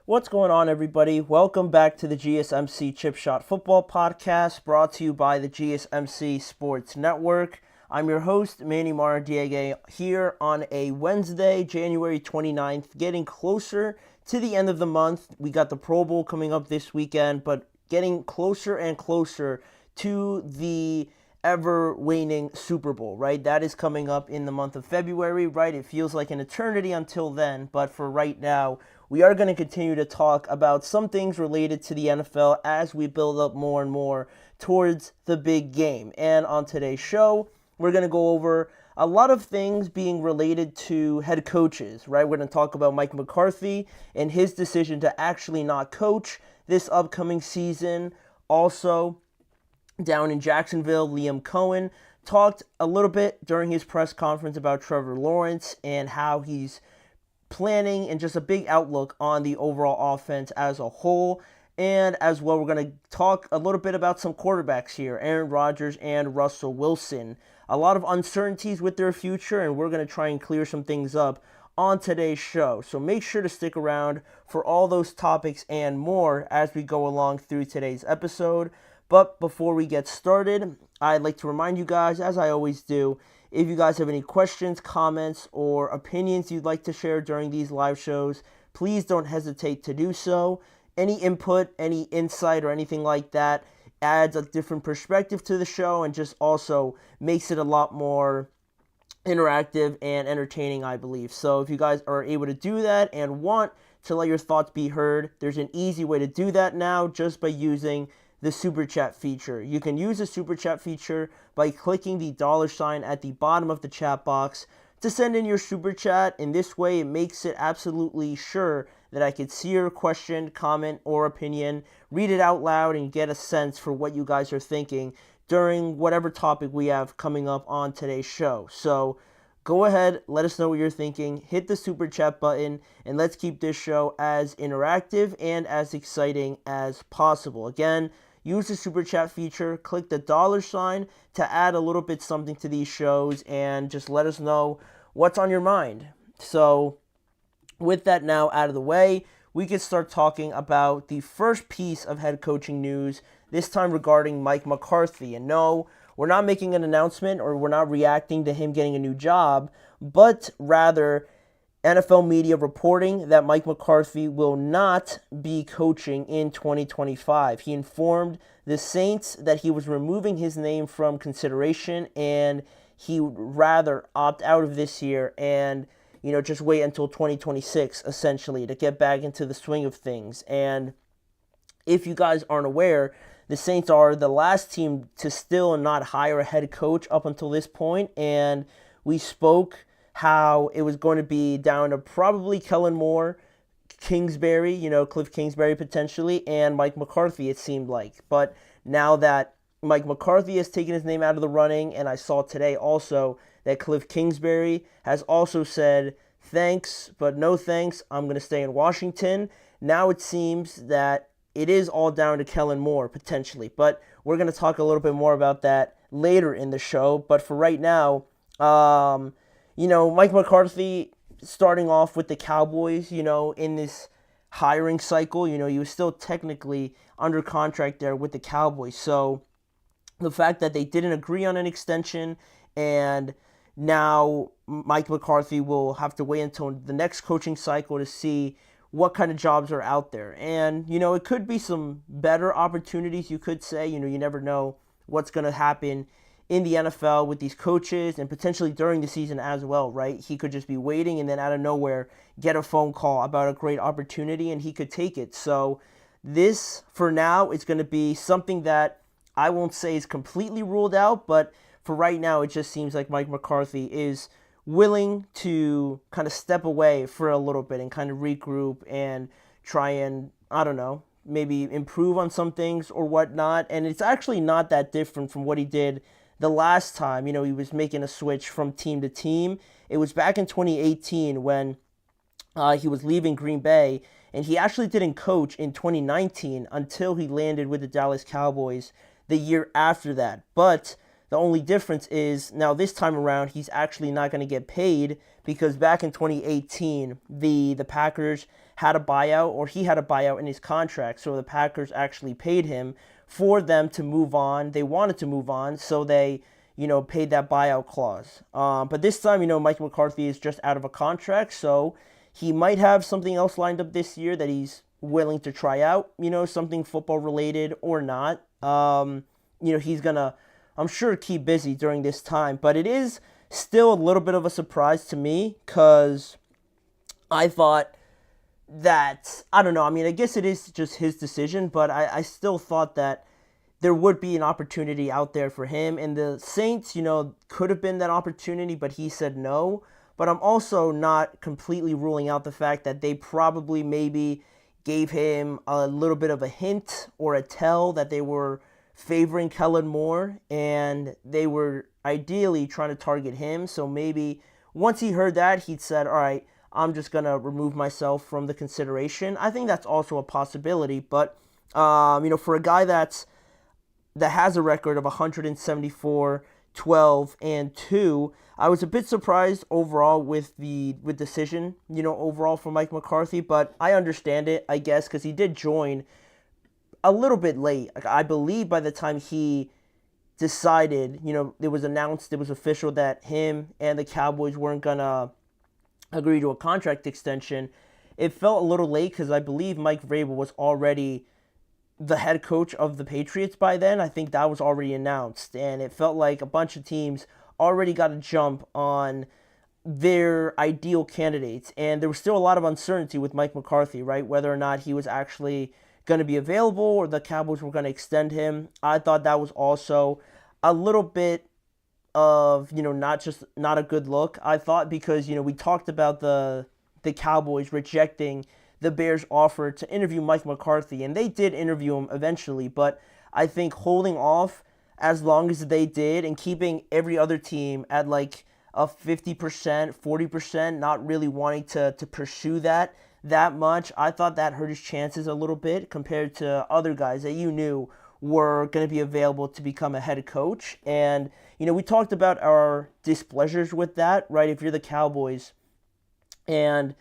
What's going on, everybody? Welcome back to the GSMC Chip Shot Football Podcast, brought to you by the GSMC Sports Network. I'm your host, Manny Maradiaga, here on a Wednesday, January 29th, getting closer to the end of the month. We got the Pro Bowl coming up this weekend, but getting closer and closer to the ever-waning Super Bowl, right? That is coming up in the month of February, right? It feels like an eternity until then, but for right now, we are going to continue to talk about some things related to the NFL as we build up more and more towards the big game. And on today's show, we're going to go over a lot of things being related to head coaches, right? We're going to talk about Mike McCarthy and his decision to actually not coach this upcoming season. Also, down in Jacksonville, Liam Cohen talked a little bit during his press conference about Trevor Lawrence and how he's planning and just a big outlook on the overall offense as a whole. And as well, we're going to talk a little bit about some quarterbacks here, Aaron Rodgers and Russell Wilson. A lot of uncertainties with their future, and we're going to try and clear some things up on today's show. So make sure to stick around for all those topics and more as we go along through today's episode. But before we get started, I'd like to remind you guys, as I always do, if you guys have any questions, comments, or opinions you'd like to share during these live shows, please don't hesitate to do so. Any input, any insight, or anything like that adds a different perspective to the show and just also makes it a lot more interactive and entertaining, I believe. So if you guys are able to do that and want to let your thoughts be heard, there's an easy way to do that now just by using the Super Chat feature. You can use the Super Chat feature by clicking the $ at the bottom of the chat box to send in your Super Chat. In this way, it makes it absolutely sure that I could see your question, comment, or opinion, read it out loud, and get a sense for what you guys are thinking during whatever topic we have coming up on today's show. So go ahead, let us know what you're thinking, hit the Super Chat button, and let's keep this show as interactive and as exciting as possible. Again, use the Super Chat feature, click the $ to add a little bit something to these shows, and just let us know what's on your mind. So, with that now out of the way, we can start talking about the first piece of head coaching news, this time regarding Mike McCarthy. And no, we're not making an announcement or we're not reacting to him getting a new job, but rather NFL media reporting that Mike McCarthy will not be coaching in 2025. He informed the Saints that he was removing his name from consideration and he would rather opt out of this year and just wait until 2026, essentially, to get back into the swing of things. And if you guys aren't aware, the Saints are the last team to still not hire a head coach up until this point, and we spoke how it was going to be down to probably Kellen Moore, Kingsbury, Cliff Kingsbury potentially, and Mike McCarthy, it seemed like. But now that Mike McCarthy has taken his name out of the running, and I saw today also that Cliff Kingsbury has also said, thanks, but no thanks, I'm going to stay in Washington. Now it seems that it is all down to Kellen Moore, potentially. But we're going to talk a little bit more about that later in the show. But for right now, Mike McCarthy starting off with the Cowboys, in this hiring cycle, he was still technically under contract there with the Cowboys. So the fact that they didn't agree on an extension and now Mike McCarthy will have to wait until the next coaching cycle to see what kind of jobs are out there. And, it could be some better opportunities, you could say. You never know what's going to happen in the NFL with these coaches and potentially during the season as well, right? He could just be waiting and then out of nowhere get a phone call about a great opportunity and he could take it. So this, for now, is going to be something that I won't say is completely ruled out, but for right now, it just seems like Mike McCarthy is willing to kind of step away for a little bit and kind of regroup and try and, maybe improve on some things or whatnot. And it's actually not that different from what he did the last time, he was making a switch from team to team. It was back in 2018 when he was leaving Green Bay, and he actually didn't coach in 2019 until he landed with the Dallas Cowboys the year after that. But The only difference is now this time around he's actually not going to get paid, because back in 2018 the Packers had a buyout, or he had a buyout in his contract, so the Packers actually paid him for them to move on. They wanted to move on, so they paid that buyout clause. But this time, Mike McCarthy is just out of a contract, so he might have something else lined up this year that he's willing to try out, something football related or not. He's going to, I'm sure, keep busy during this time. But it is still a little bit of a surprise to me, because I thought that, I don't know, I guess it is just his decision, but I still thought that there would be an opportunity out there for him. And the Saints, could have been that opportunity, but he said no. But I'm also not completely ruling out the fact that they probably maybe gave him a little bit of a hint or a tell that they were favoring Kellen Moore, and they were ideally trying to target him. So maybe once he heard that, he said, all right, I'm just going to remove myself from the consideration. I think that's also a possibility. But, for a guy that has a record of 174, 12, and 2, I was a bit surprised overall with the decision, overall for Mike McCarthy. But I understand it, I guess, because he did join a little bit late. I believe by the time he decided, it was announced, it was official that him and the Cowboys weren't going to agree to a contract extension. It felt a little late, because I believe Mike Vrabel was already the head coach of the Patriots by then. I think that was already announced, and it felt like a bunch of teams already got a jump on their ideal candidates, and there was still a lot of uncertainty with Mike McCarthy, right? Whether or not he was actually going to be available or the Cowboys were going to extend him. I thought that was also a little bit of, not a good look. I thought, because, we talked about the Cowboys rejecting the Bears' offer to interview Mike McCarthy, and they did interview him eventually, but I think holding off as long as they did and keeping every other team at like a 50%, 40%, not really wanting to pursue that much, I thought that hurt his chances a little bit compared to other guys that you knew were going to be available to become a head coach. And, we talked about our displeasures with that, right? If you're the Cowboys, and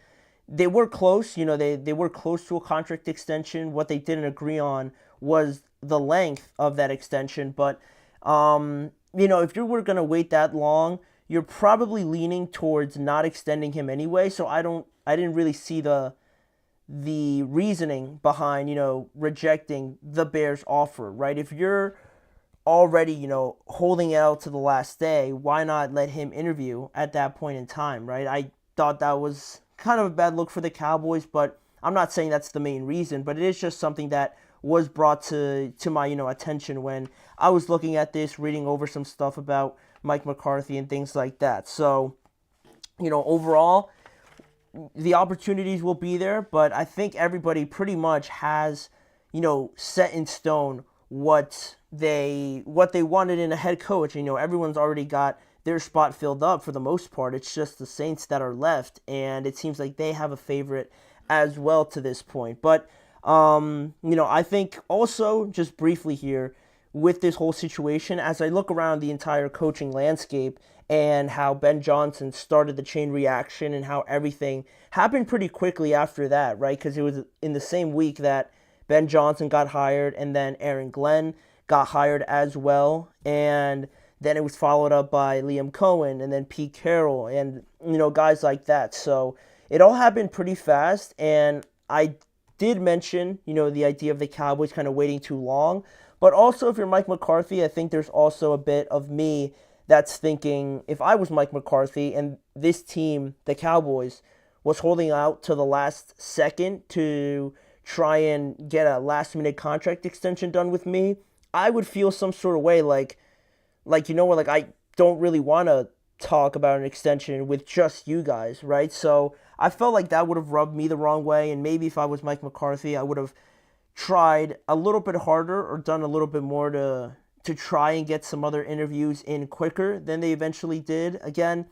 they were close, they were close to a contract extension. What they didn't agree on was the length of that extension. But, if you were going to wait that long, you're probably leaning towards not extending him anyway. So I didn't really see the reasoning behind, rejecting the Bears' offer, right? If you're already, holding out to the last day, why not let him interview at that point in time, right? I thought that was kind of a bad look for the Cowboys, but I'm not saying that's the main reason, but it is just something that was brought to my, attention when I was looking at this, reading over some stuff about Mike McCarthy and things like that. So, overall, the opportunities will be there, but I think everybody pretty much has, set in stone what they wanted in a head coach. Everyone's already got their spot filled up for the most part. It's just the Saints that are left, and it seems like they have a favorite as well to this point. But, I think also, just briefly here, with this whole situation, as I look around the entire coaching landscape and how Ben Johnson started the chain reaction and how everything happened pretty quickly after that, right? Because it was in the same week that Ben Johnson got hired, and then Aaron Glenn got hired as well, and then it was followed up by Liam Cohen and then Pete Carroll and, guys like that. So it all happened pretty fast, and I did mention, the idea of the Cowboys kind of waiting too long. But also, if you're Mike McCarthy, I think there's also a bit of me that's thinking, if I was Mike McCarthy and this team, the Cowboys, was holding out to the last second to try and get a last-minute contract extension done with me, I would feel some sort of way like I don't really want to talk about an extension with just you guys, right? So I felt like that would have rubbed me the wrong way, and maybe if I was Mike McCarthy, I would have tried a little bit harder or done a little bit more to try and get some other interviews in quicker than they eventually did. Again,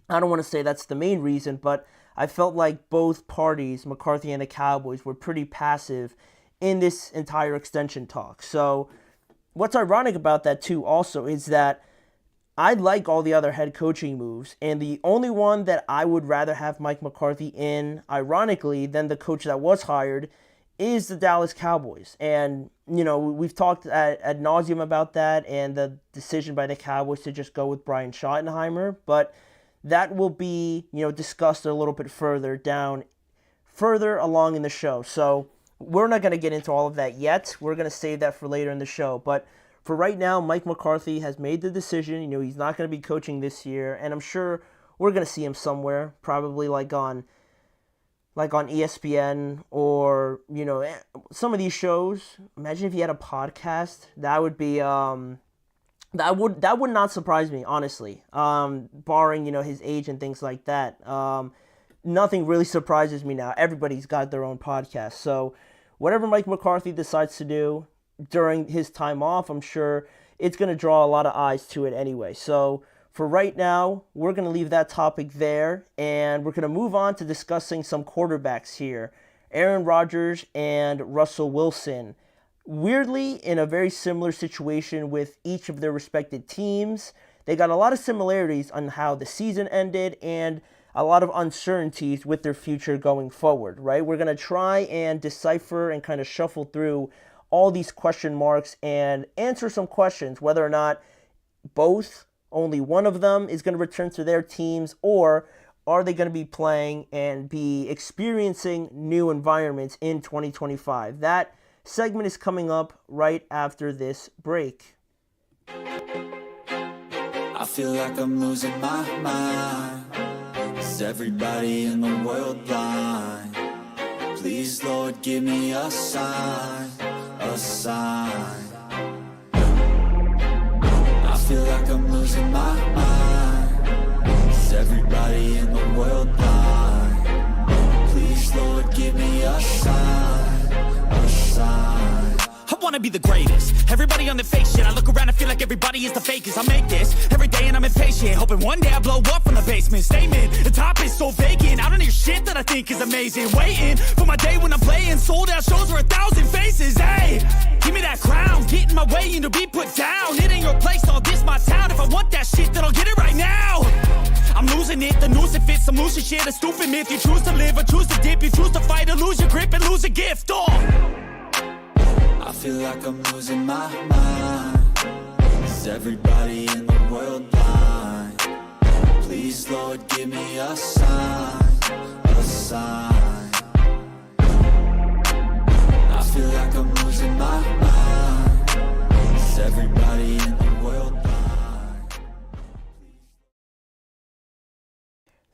I don't want to say that's the main reason, but I felt like both parties, McCarthy and the Cowboys, were pretty passive in this entire extension talk. So what's ironic about that too also is that I like all the other head coaching moves, and the only one that I would rather have Mike McCarthy in, ironically, than the coach that was hired is the Dallas Cowboys. And, we've talked ad nauseum about that and the decision by the Cowboys to just go with Brian Schottenheimer, but that will be, discussed a little bit further along in the show. So we're not going to get into all of that yet. We're going to save that for later in the show. But for right now, Mike McCarthy has made the decision. He's not going to be coaching this year, and I'm sure we're going to see him somewhere, probably like on ESPN or, some of these shows. Imagine if he had a podcast. That would be that would not surprise me, honestly. Barring, his age and things like that. Nothing really surprises me now. Everybody's got their own podcast. So whatever Mike McCarthy decides to do during his time off, I'm sure it's going to draw a lot of eyes to it anyway. So for right now, we're going to leave that topic there, and we're going to move on to discussing some quarterbacks here. Aaron Rodgers and Russell Wilson. Weirdly, in a very similar situation with each of their respective teams. They got a lot of similarities on how the season ended and a lot of uncertainties with their future going forward, right? We're going to try and decipher and kind of shuffle through all these question marks and answer some questions, whether or not only one of them is going to return to their teams, or are they going to be playing and be experiencing new environments in 2025? That segment is coming up right after this break. I feel like I'm losing my mind. Is everybody in the world blind? Please, Lord, give me a sign, a sign. I feel like I'm losing my mind. Is everybody in the world blind? Please, Lord, give me a sign, a sign. I wanna be the greatest. Everybody on the fake shit. I look around and feel like everybody is the fakest. I make this every day and I'm impatient, hoping one day I blow up from the basement. Statement, the top is so vacant. I don't hear shit that I think is amazing. Waiting for my day when I'm playing sold out shows for 1,000 faces. Hey, give me that crown, get in my way and to be put down. It ain't your place, all this my town. If I want that shit, then I'll get it right now. I'm losing it, the noose it fits. I'm losing shit, a stupid myth. You choose to live or choose to dip. You choose to fight or lose your grip and lose a gift. I feel like I'm losing my mind. Is everybody in the world blind? Please, Lord, give me a sign, a sign. I feel like I'm losing my mind. Is everybody in the world blind?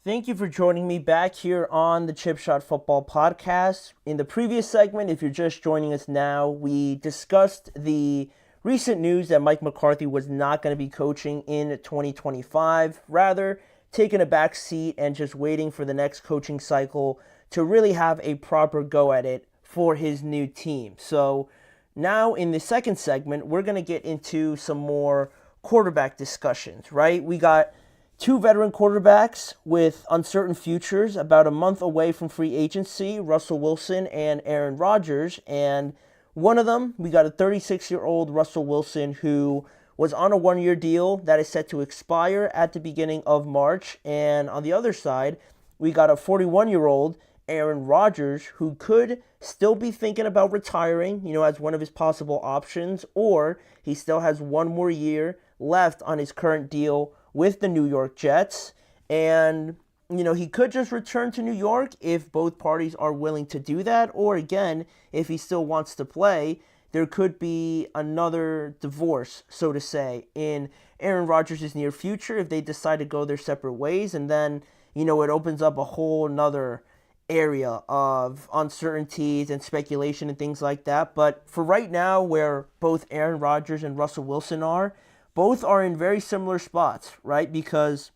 Thank you for joining me back here on the Chip Shot Football Podcast. In the previous segment, if you're just joining us now, we discussed the recent news that Mike McCarthy was not going to be coaching in 2025, rather taking a back seat and just waiting for the next coaching cycle to really have a proper go at it for his new team. So now in the second segment, we're going to get into some more quarterback discussions, right? We got two veteran quarterbacks with uncertain futures about a month away from free agency, Russell Wilson and Aaron Rodgers. And one of them, we got a 36-year-old Russell Wilson who was on a one-year deal that is set to expire at the beginning of March. And on the other side, we got a 41-year-old Aaron Rodgers who could still be thinking about retiring, as one of his possible options, or he still has one more year left on his current deal with the New York Jets. And, he could just return to New York if both parties are willing to do that. Or again, if he still wants to play, there could be another divorce, so to say, in Aaron Rodgers' near future if they decide to go their separate ways. And then, it opens up a whole nother area of uncertainties and speculation and things like that. But for right now, where both Aaron Rodgers and Russell Wilson are, both are in very similar spots, right? Because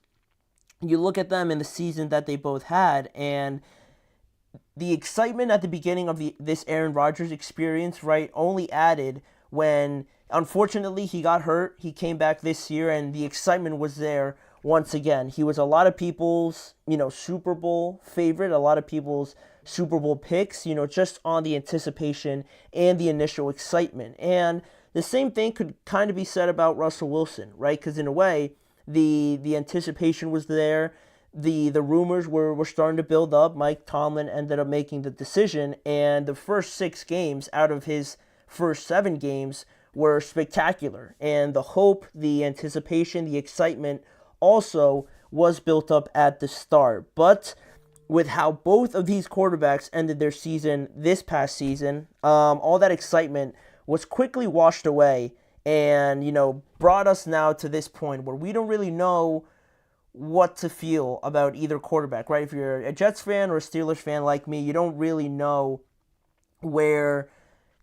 you look at them in the season that they both had, and the excitement at the beginning of this Aaron Rodgers experience, right, only added when, unfortunately, he got hurt. He came back this year, and the excitement was there once again. He was a lot of people's, Super Bowl favorite, a lot of people's Super Bowl picks, just on the anticipation and the initial excitement. And the same thing could kind of be said about Russell Wilson, right? Because in a way, the anticipation was there. The rumors were starting to build up. Mike Tomlin ended up making the decision, and the first 6 games out of his first 7 games were spectacular. And the hope, the anticipation, the excitement also was built up at the start. But with how both of these quarterbacks ended their season this past season, all that excitement was quickly washed away and, brought us now to this point where we don't really know what to feel about either quarterback, right? If you're a Jets fan or a Steelers fan like me, you don't really know where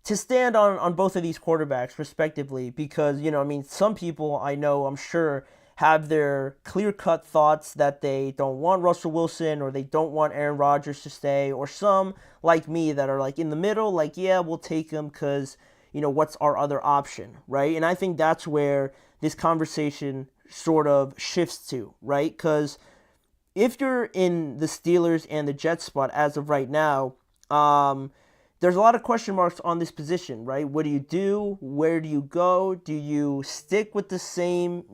to stand on both of these quarterbacks respectively because, some people I know, I'm sure, have their clear-cut thoughts that they don't want Russell Wilson or they don't want Aaron Rodgers to stay, or some like me that are like in the middle, like, yeah, we'll take him because, what's our other option, right? And I think that's where this conversation sort of shifts to, right? Because if you're in the Steelers and the Jets spot as of right now, there's a lot of question marks on this position, right? What do you do? Where do you go? Do you stick with the same,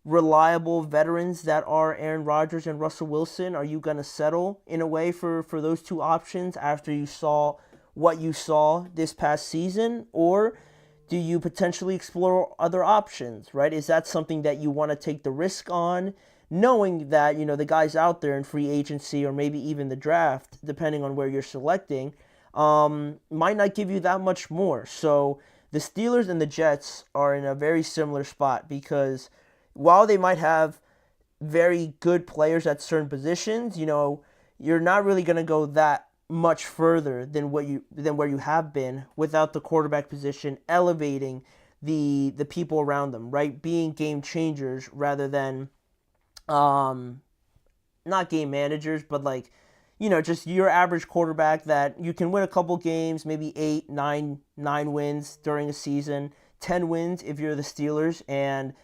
reliable veterans that are Aaron Rodgers and Russell Wilson? Are you going to settle in a way for those two options after you saw what you saw this past season? Or do you potentially explore other options, right? Is that something that you want to take the risk on, knowing that, the guys out there in free agency or maybe even the draft, depending on where you're selecting, might not give you that much more? So the Steelers and the Jets are in a very similar spot because while they might have very good players at certain positions, you're not really going to go that much further than where you have been without the quarterback position elevating the people around them, right? Being game changers rather than not game managers, but just your average quarterback that you can win a couple games, maybe 8, 9 wins during a season, 10 wins if you're the Steelers, and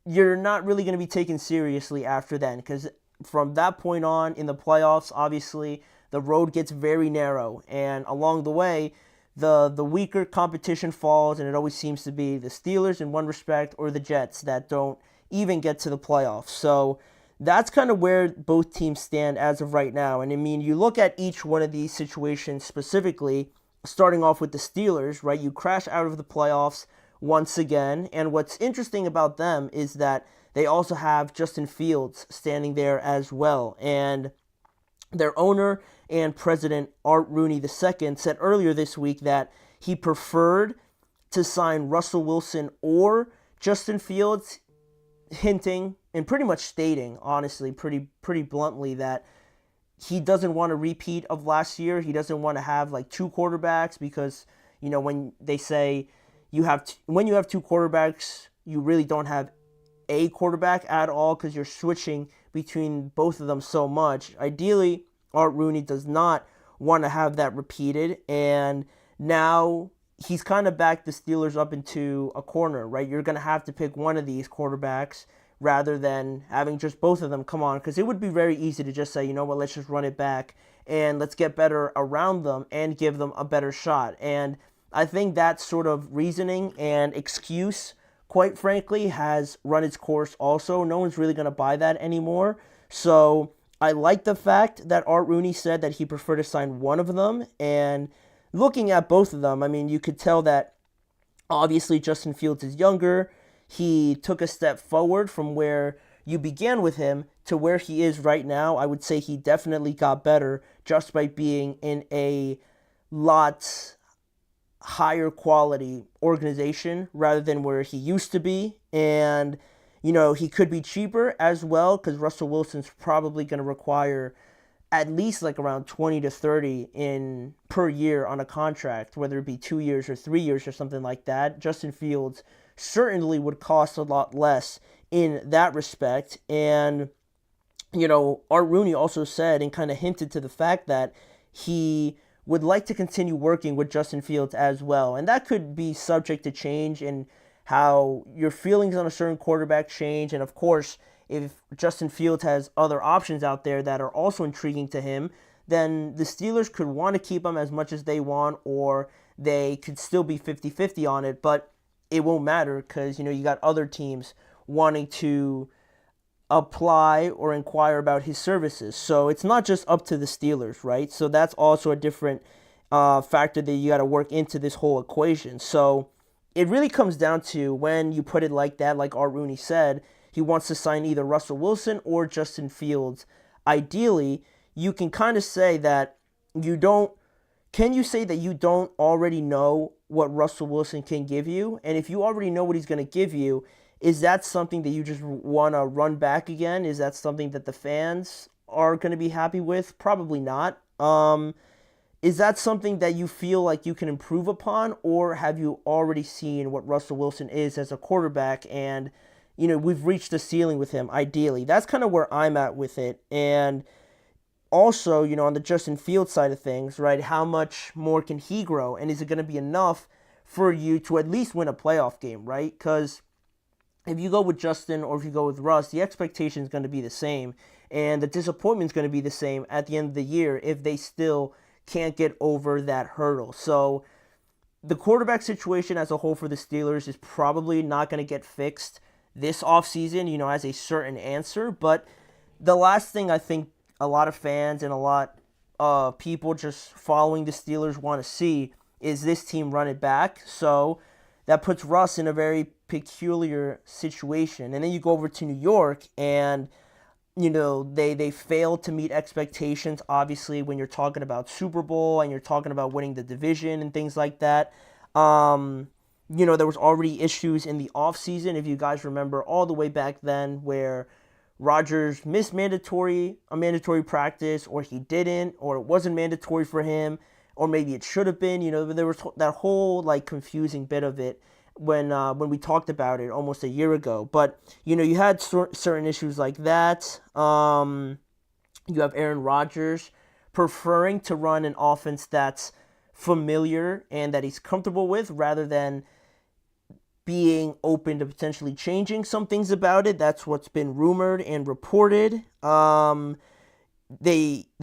you're not really going to be taken seriously after then, because from that point on in the playoffs, obviously, the road gets very narrow, and along the way, the weaker competition falls, and it always seems to be the Steelers in one respect or the Jets that don't even get to the playoffs. So that's kind of where both teams stand as of right now. And I mean, you look at each one of these situations specifically, starting off with the Steelers, right? You crash out of the playoffs once again. And what's interesting about them is that they also have Justin Fields standing there as well. And their owner and president, Art Rooney II, said earlier this week that he preferred to sign Russell Wilson or Justin Fields, hinting and pretty much stating, honestly, pretty bluntly, that he doesn't want a repeat of last year. He doesn't want to have two quarterbacks because, when they say when you have two quarterbacks, you really don't have a quarterback at all because you're switching between both of them so much. Ideally, Art Rooney does not want to have that repeated, and now he's kind of backed the Steelers up into a corner, right? You're going to have to pick one of these quarterbacks rather than having just both of them come on, because it would be very easy to just say, let's just run it back and let's get better around them and give them a better shot. And I think that sort of reasoning and excuse, quite frankly, has run its course also. No one's really going to buy that anymore. So I like the fact that Art Rooney said that he preferred to sign one of them, and looking at both of them, I mean, you could tell that obviously Justin Fields is younger. He took a step forward from where you began with him to where he is right now. I would say he definitely got better just by being in a lot higher quality organization rather than where he used to be. And, he could be cheaper as well because Russell Wilson's probably going to require at least around 20 to 30 per year on a contract, whether it be 2 years or 3 years or something like that. Justin Fields certainly would cost a lot less in that respect. And, Art Rooney also said and kind of hinted to the fact that he would like to continue working with Justin Fields as well. And that could be subject to change and how your feelings on a certain quarterback change. And of course, if Justin Fields has other options out there that are also intriguing to him, then the Steelers could want to keep him as much as they want, or they could still be 50-50 on it. But it won't matter because, you got other teams wanting to apply or inquire about his services. So it's not just up to the Steelers, right? So that's also a different factor that you got to work into this whole equation. So it really comes down to when you put it like that, like Art Rooney said, he wants to sign either Russell Wilson or Justin Fields. Ideally, you can kind of say that you don't. Can you say that you don't already know what Russell Wilson can give you? And if you already know what he's going to give you, is that something that you just want to run back again? Is that something that the fans are going to be happy with? Probably not. Is that something that you feel like you can improve upon, or have you already seen what Russell Wilson is as a quarterback and, we've reached the ceiling with him, ideally? That's kind of where I'm at with it. And also, on the Justin Fields side of things, right, how much more can he grow? And is it going to be enough for you to at least win a playoff game, right? Because if you go with Justin or if you go with Russ, the expectation is going to be the same. And the disappointment is going to be the same at the end of the year if they still can't get over that hurdle. So the quarterback situation as a whole for the Steelers is probably not going to get fixed this offseason, as a certain answer. But the last thing I think a lot of fans and a lot of people just following the Steelers want to see is this team run it back. So that puts Russ in a very peculiar situation. And then you go over to New York and, they failed to meet expectations, obviously, when you're talking about Super Bowl and you're talking about winning the division and things like that. There was already issues in the offseason, if you guys remember, all the way back then where Rodgers missed a mandatory practice, or he didn't, or it wasn't mandatory for him, or maybe it should have been. There was that whole confusing bit of it when we talked about it almost a year ago. But you had certain issues like that. You have Aaron Rodgers preferring to run an offense that's familiar and that he's comfortable with, rather than being open to potentially changing some things about it. That's what's been rumored and reported. The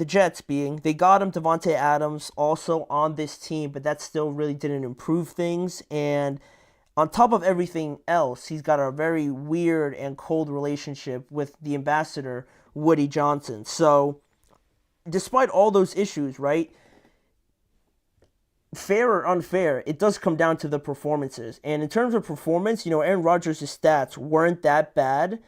Jets they got him Devontae Adams also on this team, but that still really didn't improve things. And on top of everything else, he's got a very weird and cold relationship with the ambassador, Woody Johnson. So despite all those issues, right, fair or unfair, it does come down to the performances. And in terms of performance, Aaron Rodgers' stats weren't that bad,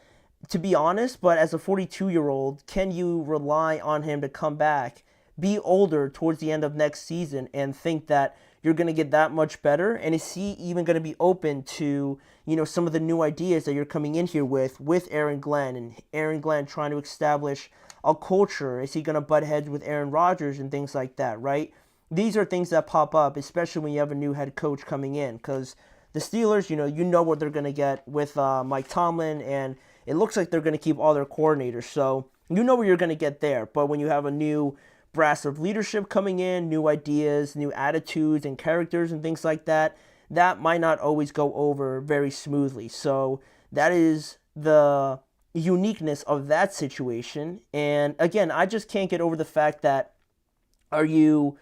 to be honest. But as a 42-year-old, can you rely on him to come back, be older towards the end of next season, and think that you're going to get that much better? And is he even going to be open to, some of the new ideas that you're coming in here with Aaron Glenn, and Aaron Glenn trying to establish a culture? Is he going to butt heads with Aaron Rodgers and things like that, right? These are things that pop up, especially when you have a new head coach coming in, because the Steelers, you know what they're going to get with Mike Tomlin, and it looks like they're going to keep all their coordinators, so you know what you're going to get there. But when you have a new brass of leadership coming in, new ideas, new attitudes and characters and things like that, that might not always go over very smoothly. So that is the uniqueness of that situation. And again, I just can't get over the fact that, are you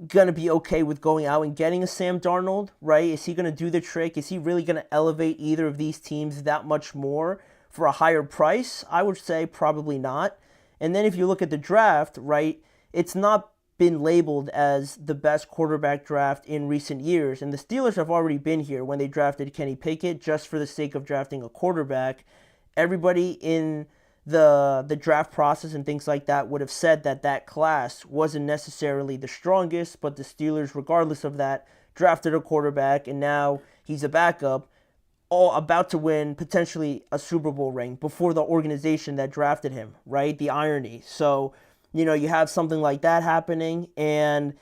going to be okay with going out and getting a Sam Darnold, right? Is he going to do the trick? Is he really going to elevate either of these teams that much more for a higher price? I would say probably not. And then if you look at the draft, right, it's not been labeled as the best quarterback draft in recent years. And the Steelers have already been here when they drafted Kenny Pickett just for the sake of drafting a quarterback. Everybody in the draft process and things like that would have said that class wasn't necessarily the strongest, but the Steelers, regardless of that, drafted a quarterback, and now he's a backup, all about to win potentially a Super Bowl ring before the organization that drafted him, right? The irony. So, you have something like that happening, and,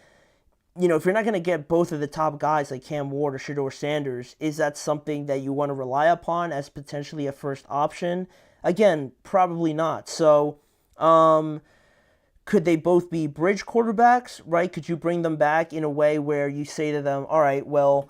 if you're not going to get both of the top guys like Cam Ward or Shedeur Sanders, is that something that you want to rely upon as potentially a first option? Again, probably not. So, could they both be bridge quarterbacks, right? Could you bring them back in a way where you say to them, all right, well,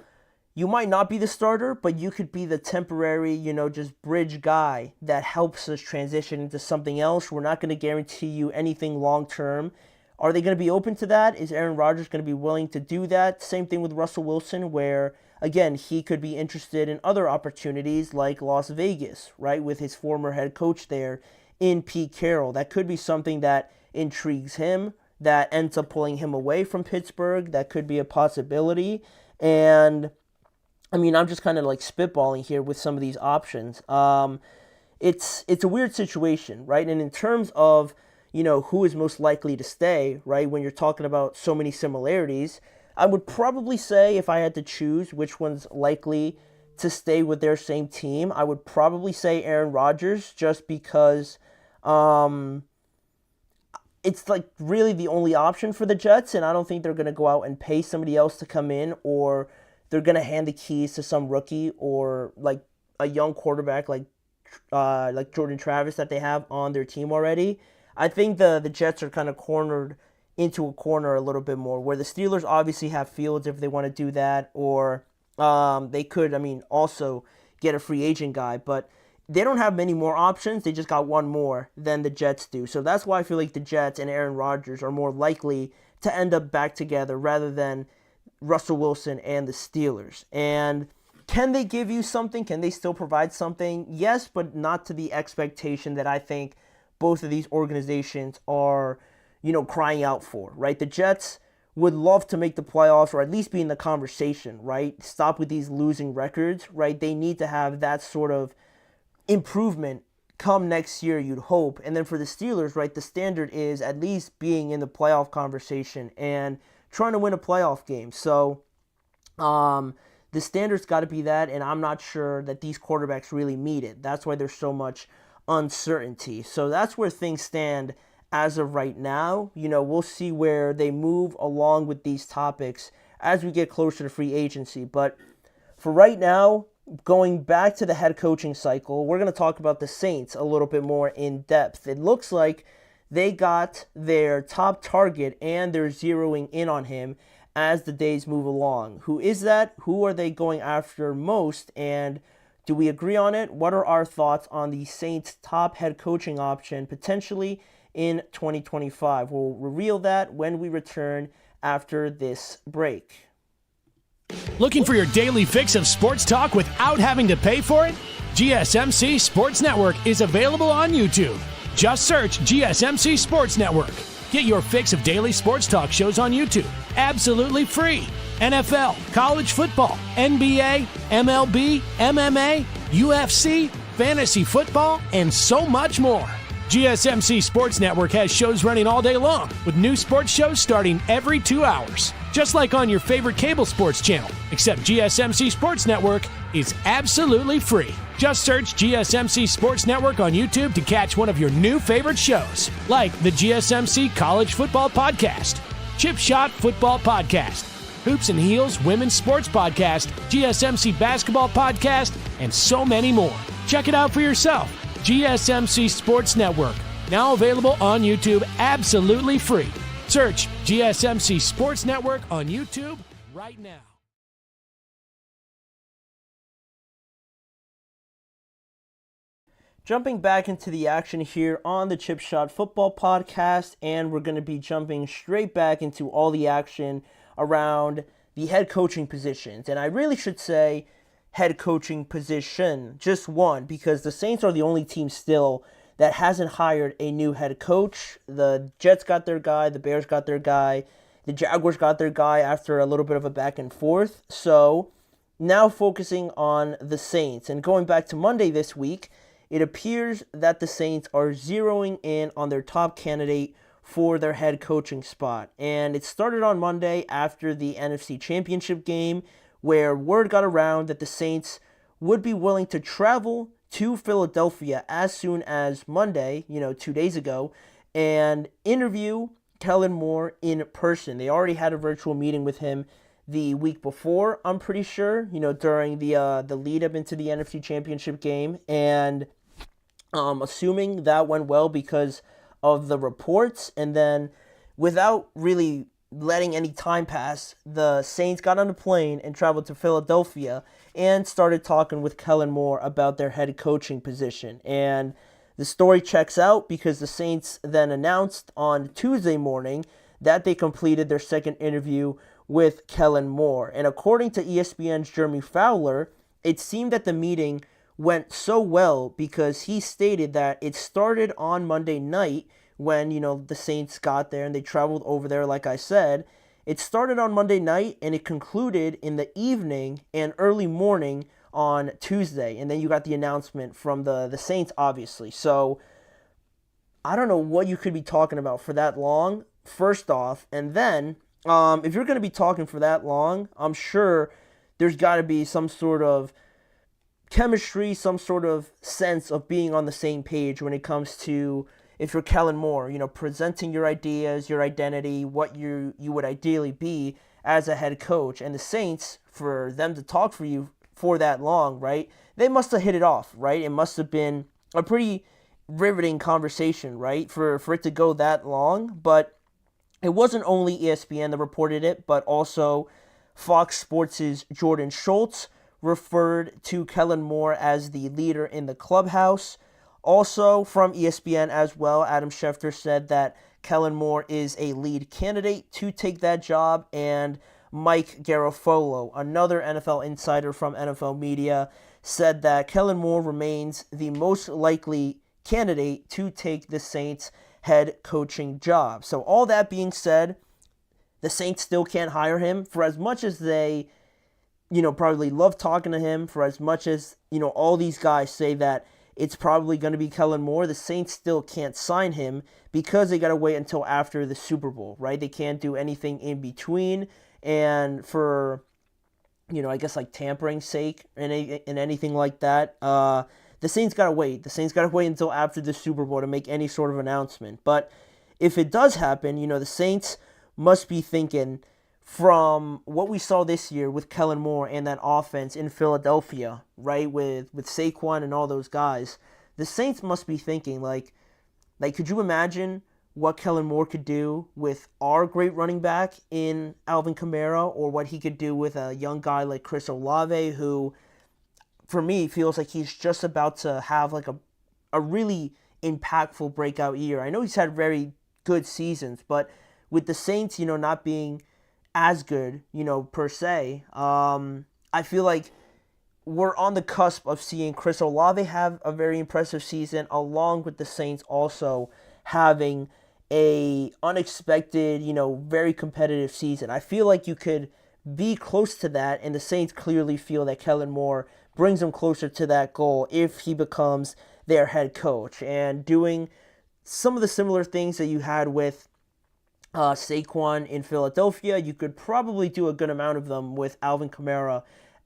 you might not be the starter, but you could be the temporary, just bridge guy that helps us transition into something else. We're not going to guarantee you anything long-term Are they going to be open to that? Is Aaron Rodgers going to be willing to do that? Same thing with Russell Wilson, where, again, he could be interested in other opportunities like Las Vegas, right, with his former head coach there in Pete Carroll. That could be something that intrigues him, that ends up pulling him away from Pittsburgh. That could be a possibility. And, I mean, I'm just kind of like spitballing here with some of these options. It's a weird situation, right? And in terms of, who is most likely to stay, right, when you're talking about so many similarities, I would probably say, if I had to choose which one's likely to stay with their same team, I would probably say Aaron Rodgers, just because it's like really the only option for the Jets, and I don't think they're going to go out and pay somebody else to come in, or they're going to hand the keys to some rookie or like a young quarterback like Jordan Travis that they have on their team already. I think the Jets are kind of cornered into a corner a little bit more, where the Steelers obviously have Fields if they want to do that, or they could, also get a free agent guy, but they don't have many more options. They just got one more than the Jets do. So that's why I feel like the Jets and Aaron Rodgers are more likely to end up back together rather than Russell Wilson and the Steelers. And can they give you something? Can they still provide something? Yes, but not to the expectation that I think both of these organizations are, crying out for, right? The Jets would love to make the playoffs, or at least be in the conversation, right? Stop with these losing records, right? They need to have that sort of improvement come next year, you'd hope. And then for the Steelers, right, the standard is at least being in the playoff conversation and trying to win a playoff game. So the standard's got to be that, and I'm not sure that these quarterbacks really meet it. That's why there's so much uncertainty. So that's where things stand as of right now. We'll see where they move along with these topics as we get closer to free agency. But for right now, going back to the head coaching cycle, we're going to talk about the Saints a little bit more in depth. It looks like they got their top target and they're zeroing in on him as the days move along. Who is that? Who are they going after most? And do we agree on it? What are our thoughts on the Saints' top head coaching option potentially in 2025? We'll reveal that when we return after this break. Looking for your daily fix of sports talk without having to pay for it? GSMC Sports Network is available on YouTube. Just search GSMC Sports Network. Get your fix of daily sports talk shows on YouTube, absolutely free. NFL, college football, NBA, MLB, MMA, UFC, fantasy football, and so much more. GSMC Sports Network has shows running all day long, with new sports shows starting every 2 hours. Just like on your favorite cable sports channel, except GSMC Sports Network is absolutely free. Just search GSMC Sports Network on YouTube to catch one of your new favorite shows, like the GSMC College Football Podcast, Chip Shot Football Podcast, Hoops and Heels Women's Sports Podcast, GSMC Basketball Podcast, and so many more. Check it out for yourself. GSMC Sports Network, now available on YouTube absolutely free. Search GSMC Sports Network on YouTube right now. Jumping back into the action here on the Chip Shot Football Podcast, and we're going to be jumping straight back into all the action around the head coaching positions. And I really should say head coaching position, just one, because the Saints are the only team still that hasn't hired a new head coach. The Jets got their guy, the Bears got their guy, the Jaguars got their guy after a little bit of a back and forth. So now focusing on the Saints, and going back to Monday this week, it appears that the Saints are zeroing in on their top candidate for their head coaching spot. And it started on Monday after the NFC Championship game, where word got around that the Saints would be willing to travel to Philadelphia as soon as Monday, 2 days ago, and interview Kellen Moore in person. They already had a virtual meeting with him the week before, I'm pretty sure, during the lead up into the NFC Championship game, and assuming that went well because of the reports. And then without really letting any time pass, the Saints got on a plane and traveled to Philadelphia and started talking with Kellen Moore about their head coaching position. And the story checks out because the Saints then announced on Tuesday morning that they completed their second interview with Kellen Moore. And according to ESPN's Jeremy Fowler, it seemed that the meeting went so well because he stated that it started on Monday night when, the Saints got there and they traveled over there, like I said. It started on Monday night and it concluded in the evening and early morning on Tuesday. And then you got the announcement from the Saints, obviously. So I don't know what you could be talking about for that long, first off. And then if you're going to be talking for that long, I'm sure there's got to be some sort of chemistry, some sort of sense of being on the same page when it comes to, if you're Kellen Moore, presenting your ideas, your identity, what you would ideally be as a head coach. And the Saints, for them to talk for you for that long, right, they must have hit it off, right? It must have been a pretty riveting conversation, right, for it to go that long. But it wasn't only ESPN that reported it, but also Fox Sports' Jordan Schultz referred to Kellen Moore as the leader in the clubhouse. Also from ESPN as well, Adam Schefter said that Kellen Moore is a lead candidate to take that job, and Mike Garafolo, another NFL insider from NFL Media, said that Kellen Moore remains the most likely candidate to take the Saints head coaching job. So all that being said, the Saints still can't hire him for as much as they probably love talking to him, for as much as, all these guys say that it's probably going to be Kellen Moore. The Saints still can't sign him because they got to wait until after the Super Bowl, right? They can't do anything in between. And for, I guess like tampering's sake and anything like that, the Saints got to wait. The Saints got to wait until after the Super Bowl to make any sort of announcement. But if it does happen, the Saints must be thinking, from what we saw this year with Kellen Moore and that offense in Philadelphia, right, with Saquon and all those guys, the Saints must be thinking, like, could you imagine what Kellen Moore could do with our great running back in Alvin Kamara, or what he could do with a young guy like Chris Olave, who, for me, feels like he's just about to have like a really impactful breakout year. I know he's had very good seasons, but with the Saints, not being as good, per se, I feel like we're on the cusp of seeing Chris Olave have a very impressive season, along with the Saints also having a unexpected, very competitive season. I feel like you could be close to that, and the Saints clearly feel that Kellen Moore brings them closer to that goal if he becomes their head coach, and doing some of the similar things that you had with Saquon in Philadelphia. You could probably do a good amount of them with Alvin Kamara,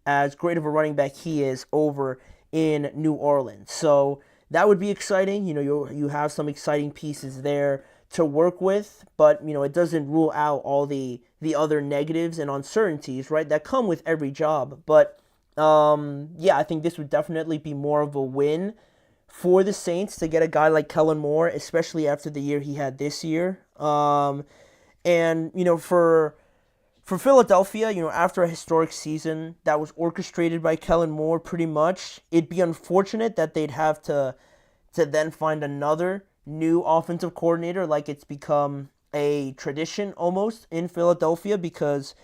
as great of a running back he is over in New Orleans. So that would be exciting. You have some exciting pieces there to work with, but it doesn't rule out all the other negatives and uncertainties, right, that come with every job. But I think this would definitely be more of a win for the Saints to get a guy like Kellen Moore, especially after the year he had this year. For Philadelphia, after a historic season that was orchestrated by Kellen Moore pretty much, it'd be unfortunate that they'd have to then find another new offensive coordinator, like it's become a tradition almost in Philadelphia, because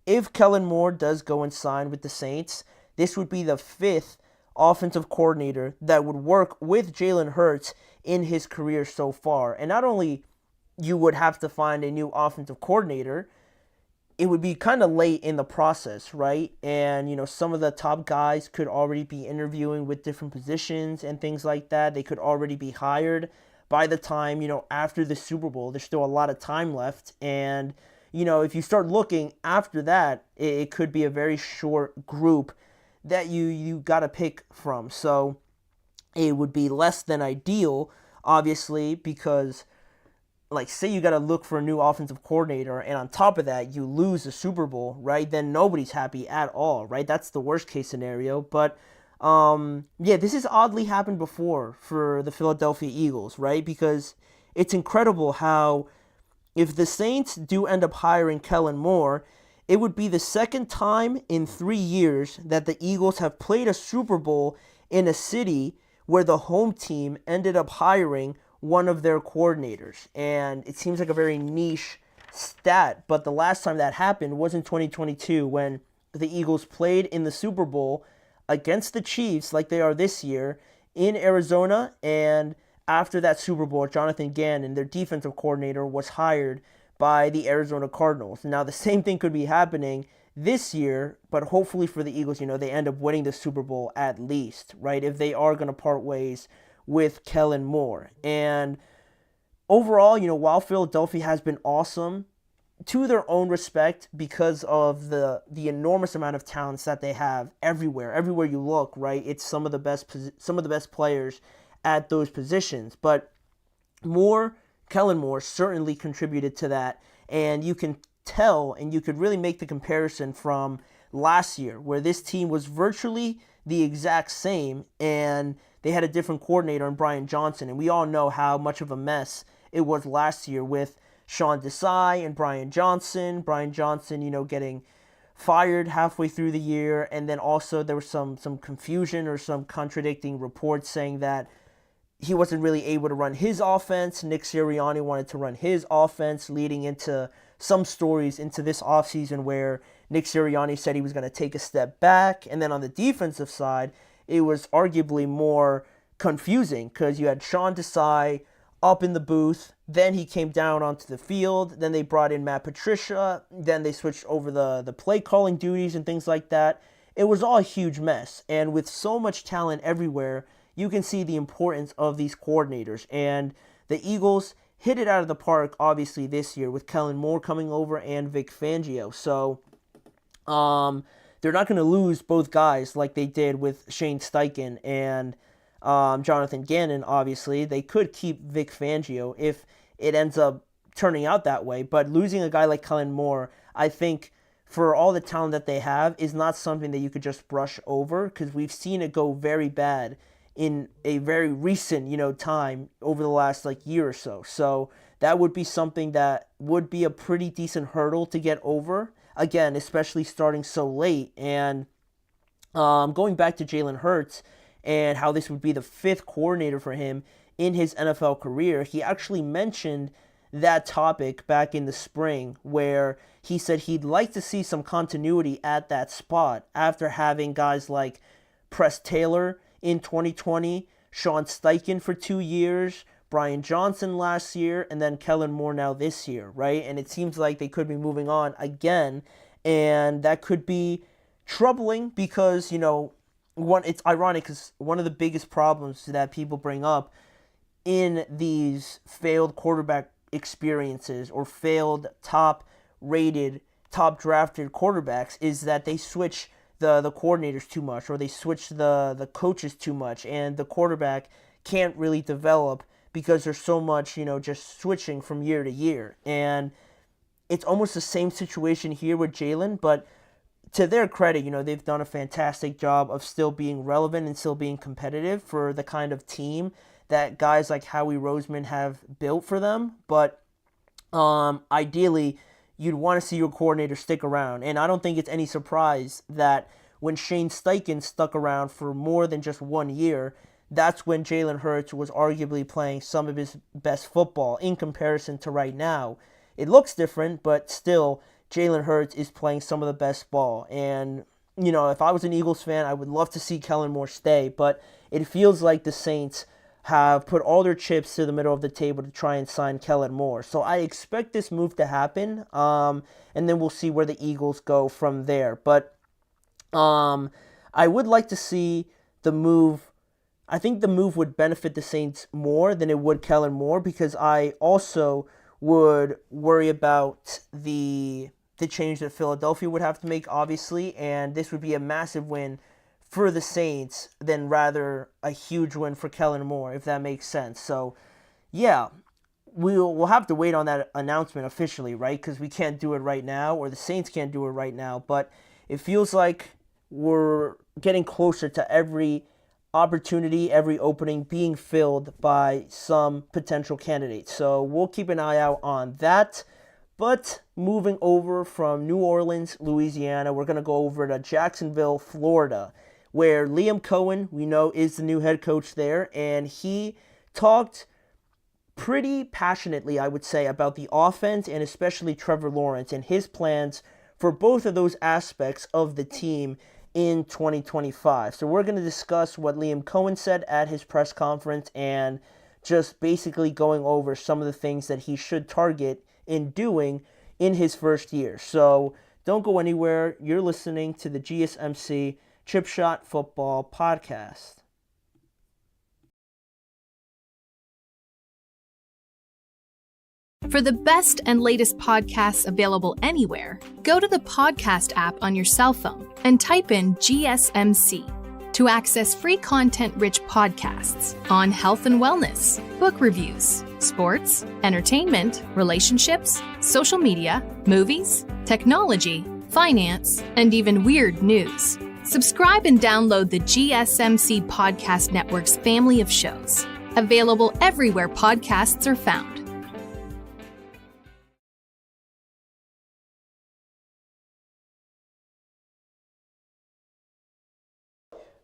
if Kellen Moore does go and sign with the Saints, this would be the fifth offensive coordinator that would work with Jalen Hurts in his career so far. And not only you would have to find a new offensive coordinator, it would be kind of late in the process, right? And, some of the top guys could already be interviewing with different positions and things like that. They could already be hired by the time, after the Super Bowl. There's still a lot of time left. And, if you start looking after that, it could be a very short group that you got to pick from. So it would be less than ideal, obviously, because, like, say you got to look for a new offensive coordinator, and on top of that, you lose the Super Bowl, right? Then nobody's happy at all, right? That's the worst case scenario. But, this has oddly happened before for the Philadelphia Eagles, right? Because it's incredible how, if the Saints do end up hiring Kellen Moore, it would be the second time in 3 years that the Eagles have played a Super Bowl in a city where the home team ended up hiring one of their coordinators. And it seems like a very niche stat, but the last time that happened was in 2022 when the Eagles played in the Super Bowl against the Chiefs like they are this year in Arizona, and after that Super Bowl, Jonathan Gannon, their defensive coordinator, was hired by the Arizona Cardinals. Now, the same thing could be happening this year, but hopefully for the Eagles, they end up winning the Super Bowl at least, right? If they are going to part ways with Kellen Moore. And overall, while Philadelphia has been awesome, to their own respect, because of the enormous amount of talents that they have everywhere you look, right? It's some of the best players at those positions. But Kellen Moore certainly contributed to that, and you can tell, and you could really make the comparison from last year, where this team was virtually the exact same, and they had a different coordinator in Brian Johnson, and we all know how much of a mess it was last year with Sean Desai and Brian Johnson. Brian Johnson, getting fired halfway through the year, and then also there was some confusion or some contradicting reports saying that he wasn't really able to run his offense. Nick Sirianni wanted to run his offense, leading into some stories into this offseason where Nick Sirianni said he was going to take a step back. And then on the defensive side, it was arguably more confusing because you had Sean Desai up in the booth, then he came down onto the field, then they brought in Matt Patricia, then they switched over the play calling duties and things like that. It was all a huge mess, and with so much talent everywhere, you can see the importance of these coordinators, and the Eagles hit it out of the park, obviously, this year with Kellen Moore coming over and Vic Fangio. So they're not going to lose both guys like they did with Shane Steichen and Jonathan Gannon. Obviously, they could keep Vic Fangio if it ends up turning out that way, but losing a guy like Kellen Moore, I think, for all the talent that they have, is not something that you could just brush over, because we've seen it go very bad in a very recent, time over the last year or so. So that would be something that would be a pretty decent hurdle to get over, again, especially starting so late. And going back to Jalen Hurts and how this would be the fifth coordinator for him in his NFL career, he actually mentioned that topic back in the spring, where he said he'd like to see some continuity at that spot after having guys like Press Taylor in 2020, Sean Steichen for 2 years, Brian Johnson last year, and then Kellen Moore now this year, right? And it seems like they could be moving on again, and that could be troubling because, it's ironic because one of the biggest problems that people bring up in these failed quarterback experiences or failed top-rated, top-drafted quarterbacks is that they switch the coordinators too much, or they switch the coaches too much, and the quarterback can't really develop because there's so much, just switching from year to year. And it's almost the same situation here with Jalen, but to their credit, they've done a fantastic job of still being relevant and still being competitive for the kind of team that guys like Howie Roseman have built for them. But ideally, you'd want to see your coordinator stick around. And I don't think it's any surprise that when Shane Steichen stuck around for more than just 1 year, that's when Jalen Hurts was arguably playing some of his best football in comparison to right now. It looks different, but still, Jalen Hurts is playing some of the best ball. And, if I was an Eagles fan, I would love to see Kellen Moore stay, but it feels like the Saints have put all their chips to the middle of the table to try and sign Kellen Moore. So I expect this move to happen, and then we'll see where the Eagles go from there. But I would like to see the move. I think the move would benefit the Saints more than it would Kellen Moore, because I also would worry about the change that Philadelphia would have to make, obviously, and this would be a massive win for the Saints than rather a huge win for Kellen Moore, if that makes sense. So, yeah, we'll have to wait on that announcement officially, right? Because we can't do it right now, or the Saints can't do it right now. But it feels like we're getting closer to every opportunity, every opening being filled by some potential candidates. So we'll keep an eye out on that. But moving over from New Orleans, Louisiana, we're going to go over to Jacksonville, Florida, where Liam Cohen, we know, is the new head coach there, and he talked pretty passionately, I would say, about the offense and especially Trevor Lawrence and his plans for both of those aspects of the team in 2025. So we're going to discuss what Liam Cohen said at his press conference and just basically going over some of the things that he should target in doing in his first year. So don't go anywhere. You're listening to the GSMC Chip Shot Football Podcast. For the best and latest podcasts available anywhere, go to the podcast app on your cell phone and type in GSMC to access free content-rich podcasts on health and wellness, book reviews, sports, entertainment, relationships, social media, movies, technology, finance, and even weird news. Subscribe and download the GSMC Podcast Network's family of shows, available everywhere podcasts are found.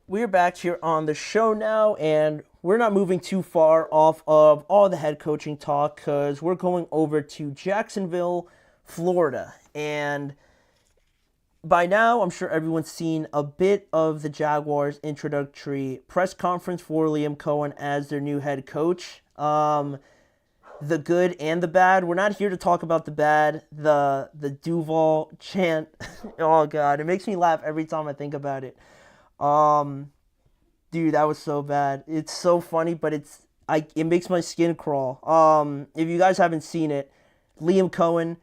We're back here on the show now, and we're not moving too far off of all the head coaching talk because we're going over to Jacksonville, Florida. And by now, I'm sure everyone's seen a bit of the Jaguars' introductory press conference for Liam Cohen as their new head coach. The good and the bad. We're not here to talk about the bad. The Duval chant. Oh, God. It makes me laugh every time I think about it. Dude, that was so bad. It's so funny, but it makes my skin crawl. If you guys haven't seen it, Liam Cohen,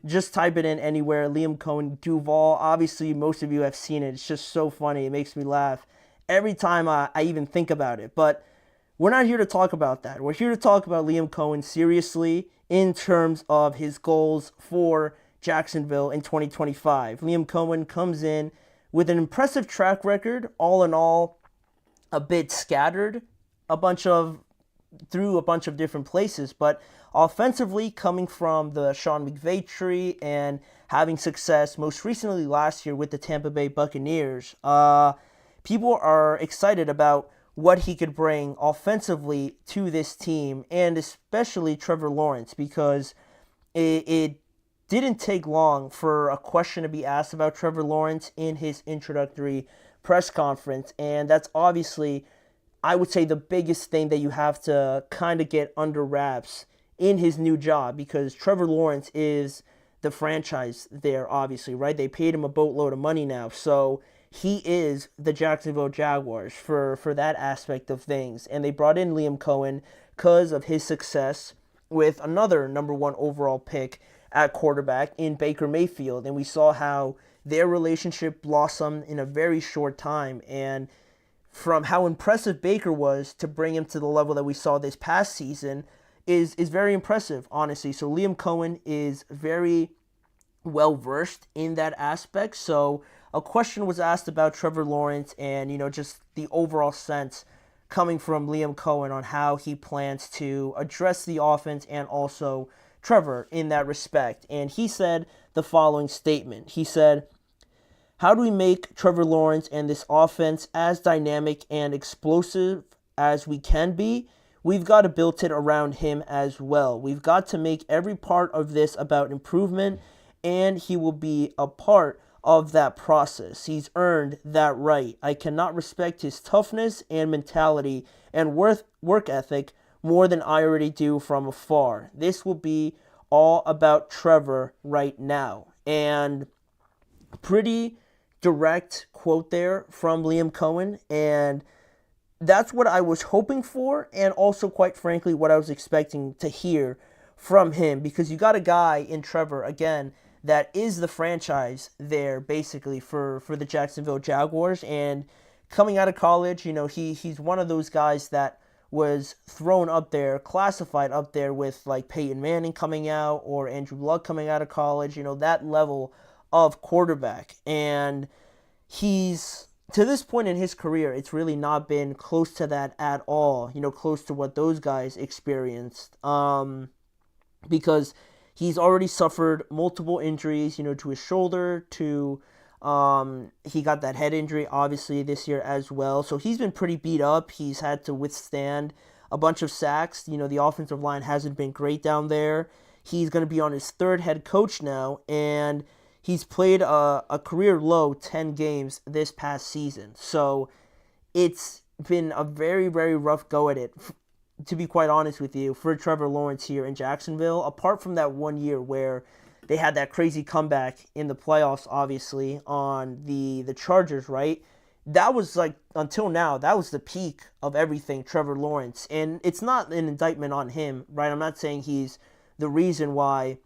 just type it in anywhere. Liam Cohen Duval. Obviously, most of you have seen it. It's just so funny. It makes me laugh every time I even think about it. But we're not here to talk about that. We're here to talk about Liam Cohen seriously in terms of his goals for Jacksonville in 2025. Liam Cohen comes in with an impressive track record, all in all, a bit scattered, through a bunch of different places, but offensively coming from the Sean McVay tree and having success most recently last year with the Tampa Bay Buccaneers. People are excited about what he could bring offensively to this team, and especially Trevor Lawrence, because it didn't take long for a question to be asked about Trevor Lawrence in his introductory press conference, and that's obviously, I would say, the biggest thing that you have to kind of get under wraps in his new job, because Trevor Lawrence is the franchise there, obviously, right? They paid him a boatload of money now, so he is the Jacksonville Jaguars for that aspect of things, and they brought in Liam Cohen because of his success with another number one overall pick at quarterback in Baker Mayfield, and we saw how their relationship blossomed in a very short time, and from how impressive Baker was to bring him to the level that we saw this past season is very impressive, honestly. So Liam Cohen is very well versed in that aspect. So a question was asked about Trevor Lawrence and, just the overall sense coming from Liam Cohen on how he plans to address the offense and also Trevor in that respect. And he said the following statement. He said, "How do we make Trevor Lawrence and this offense as dynamic and explosive as we can be? We've got to build it around him as well. We've got to make every part of this about improvement, and he will be a part of that process. He's earned that right. I cannot respect his toughness and mentality and work ethic more than I already do from afar. This will be all about Trevor right now." And pretty direct quote there from Liam Cohen, and that's what I was hoping for, and also, quite frankly, what I was expecting to hear from him, because you got a guy in Trevor, again, that is the franchise there, basically, for the Jacksonville Jaguars, and coming out of college, he's one of those guys that was thrown up there, classified up there with like Peyton Manning coming out or Andrew Luck coming out of college, that level of quarterback. And he's, to this point in his career, it's really not been close to that at all, close to what those guys experienced, because he's already suffered multiple injuries, to his shoulder, to he got that head injury, obviously, this year as well. So he's been pretty beat up. He's had to withstand a bunch of sacks. The offensive line hasn't been great down there. He's going to be on his third head coach now, and he's played a career low 10 games this past season. So it's been a very, very rough go at it, to be quite honest with you, for Trevor Lawrence here in Jacksonville, apart from that 1 year where they had that crazy comeback in the playoffs, obviously, on the Chargers, right? That was until now, that was the peak of everything Trevor Lawrence. And it's not an indictment on him, right? I'm not saying he's the reason why,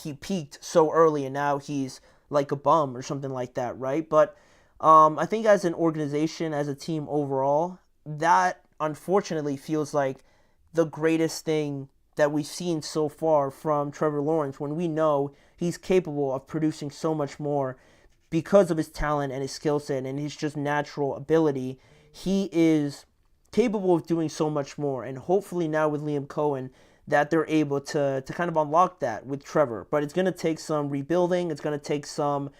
he peaked so early and now he's like a bum or something like that, right? But I think as an organization, as a team overall, that unfortunately feels like the greatest thing that we've seen so far from Trevor Lawrence, when we know he's capable of producing so much more because of his talent and his skill set and his just natural ability. He is capable of doing so much more, and hopefully now with Liam Cohen that they're able to kind of unlock that with Trevor. But it's going to take some rebuilding. It's going to take some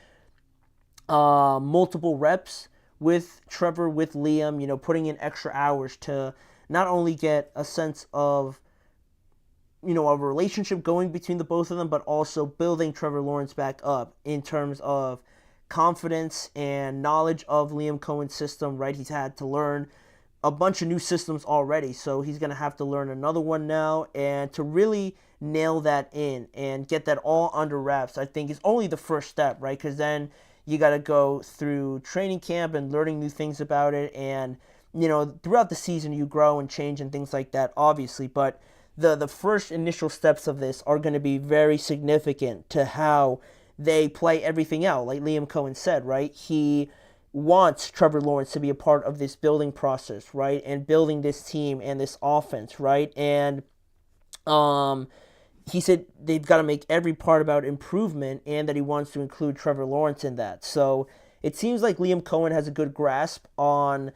multiple reps with Trevor, with Liam, putting in extra hours to not only get a sense of a relationship going between the both of them, but also building Trevor Lawrence back up in terms of confidence and knowledge of Liam Cohen's system, right? He's had to learn a bunch of new systems already, so he's going to have to learn another one now, and to really nail that in and get that all under wraps, I think is only the first step, right? Because then you got to go through training camp and learning new things about it, and throughout the season you grow and change and things like that, obviously, but the first initial steps of this are going to be very significant to how they play everything out. Like Liam Cohen said, right? He wants Trevor Lawrence to be a part of this building process, right? And building this team and this offense, right? And he said they've got to make every part about improvement, and that he wants to include Trevor Lawrence in that. So it seems like Liam Cohen has a good grasp on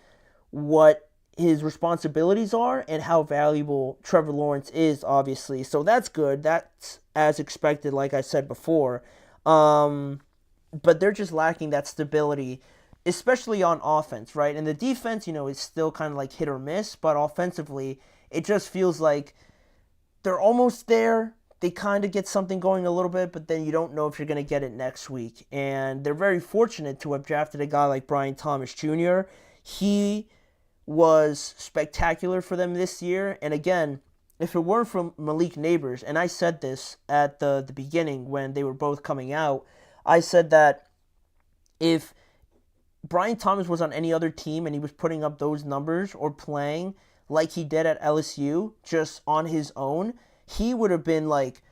what his responsibilities are and how valuable Trevor Lawrence is, obviously. So that's good. That's as expected, like I said before. But they're just lacking that stability, especially on offense, right? And the defense, is still kind of like hit or miss, but offensively, it just feels like they're almost there. They kind of get something going a little bit, but then you don't know if you're going to get it next week. And they're very fortunate to have drafted a guy like Brian Thomas Jr. He was spectacular for them this year. And again, if it weren't for Malik Neighbors, and I said this at the beginning when they were both coming out, I said that if Brian Thomas was on any other team and he was putting up those numbers or playing like he did at LSU just on his own, he would have been like,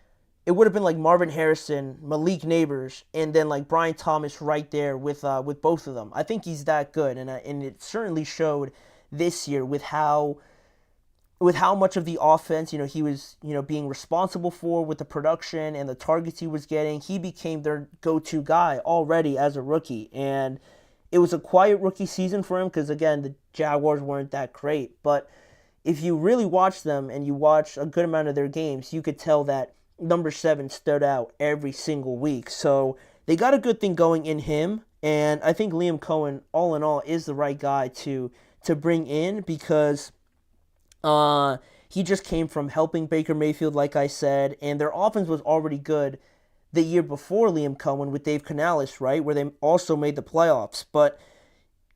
it would have been like Marvin Harrison, Malik Neighbors, and then like Brian Thomas right there with both of them. I think he's that good, and it certainly showed this year with how much of the offense, he was, being responsible for with the production and the targets he was getting. He became their go-to guy already as a rookie. And it was a quiet rookie season for him because, again, the Jaguars weren't that great. But if you really watch them and you watch a good amount of their games, you could tell that number 7 stood out every single week. So they got a good thing going in him. And I think Liam Cohen, all in all, is the right guy to bring in because he just came from helping Baker Mayfield, like I said, and their offense was already good the year before Liam Cohen with Dave Canales, right, where they also made the playoffs. But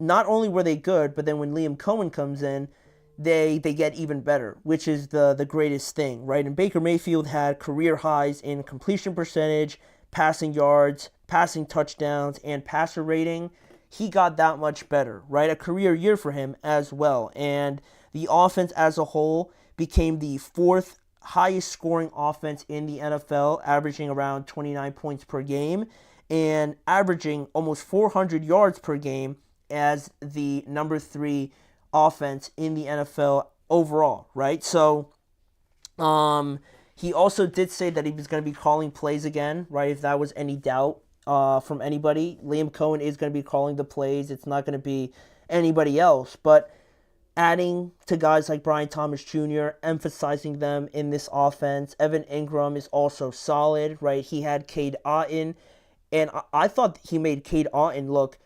not only were they good, but then when Liam Cohen comes in, they get even better, which is the greatest thing, right? And Baker Mayfield had career highs in completion percentage, passing yards, passing touchdowns, and passer rating. He got that much better, right? A career year for him as well. And the offense as a whole became the 4th highest scoring offense in the NFL, averaging around 29 points per game and averaging almost 400 yards per game as the number 3 offense in the NFL overall, right? So he also did say that he was going to be calling plays again, right? If that was any doubt from anybody, Liam Cohen is going to be calling the plays. It's not going to be anybody else, but adding to guys like Brian Thomas Jr., emphasizing them in this offense. Evan Ingram is also solid, right? He had Cade Otton, and I thought he made Cade Otton look,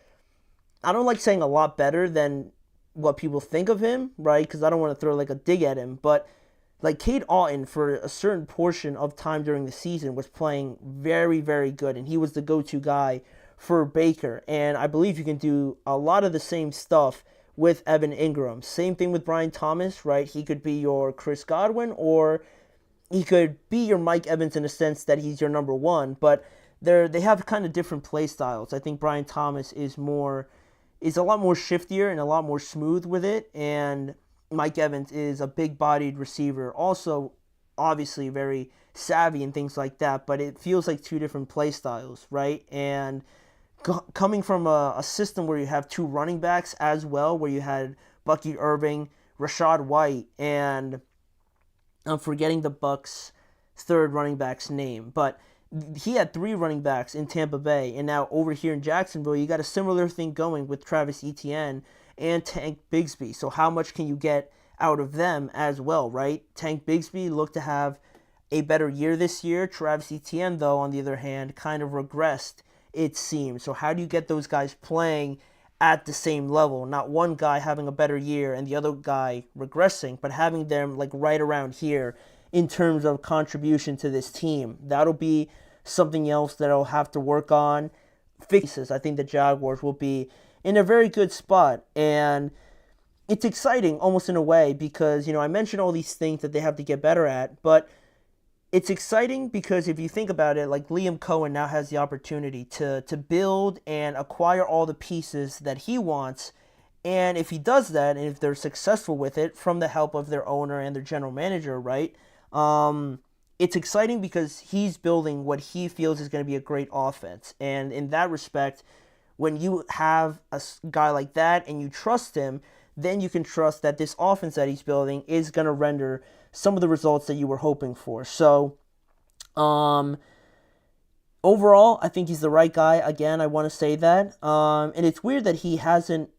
I don't like saying a lot better than what people think of him, right? Because I don't want to throw like a dig at him, but like Cade Otton for a certain portion of time during the season was playing very, very good, and he was the go-to guy for Baker. And I believe you can do a lot of the same stuff with Evan Ingram. Same thing with Brian Thomas, right? He could be your Chris Godwin, or he could be your Mike Evans in a sense that he's your number one, but they have kind of different play styles. I think Brian Thomas is a lot more shiftier and a lot more smooth with it, and Mike Evans is a big-bodied receiver, also obviously very savvy and things like that, but it feels like two different play styles, right? And coming from a system where you have two running backs as well, where you had Bucky Irving, Rashad White, and I'm forgetting the Bucs' third running back's name, but he had three running backs in Tampa Bay, and now over here in Jacksonville, you got a similar thing going with Travis Etienne and Tank Bigsby. So how much can you get out of them as well, right? Tank Bigsby looked to have a better year this year. Travis Etienne, though, on the other hand, kind of regressed, it seems. So how do you get those guys playing at the same level? Not one guy having a better year and the other guy regressing, but having them like right around here in terms of contribution to this team. That'll be something else that I'll have to work on. Fixes. I think the Jaguars will be in a very good spot, and it's exciting almost in a way because, I mentioned all these things that they have to get better at, but it's exciting because if you think about it, like Liam Cohen now has the opportunity to build and acquire all the pieces that he wants, and if he does that, and if they're successful with it from the help of their owner and their general manager, right, it's exciting because he's building what he feels is going to be a great offense, and in that respect, when you have a guy like that and you trust him, then you can trust that this offense that he's building is going to render some of the results that you were hoping for. So, overall, I think he's the right guy. Again, I want to say that. And it's weird that he hasn't,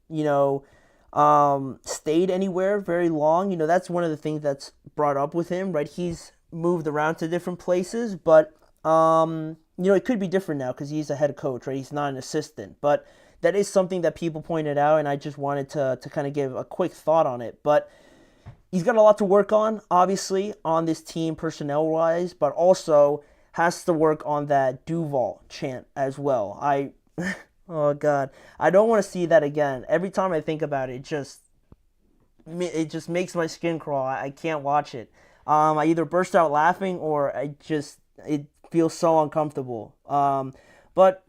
stayed anywhere very long. That's one of the things that's brought up with him, right? He's moved around to different places, but it could be different now because he's a head coach, right? He's not an assistant. But that is something that people pointed out, and I just wanted to kind of give a quick thought on it. But he's got a lot to work on, obviously, on this team personnel-wise, but also has to work on that Duval chant as well. Oh, God. I don't want to see that again. Every time I think about it, it just makes my skin crawl. I can't watch it. I either burst out laughing or it feels so uncomfortable. But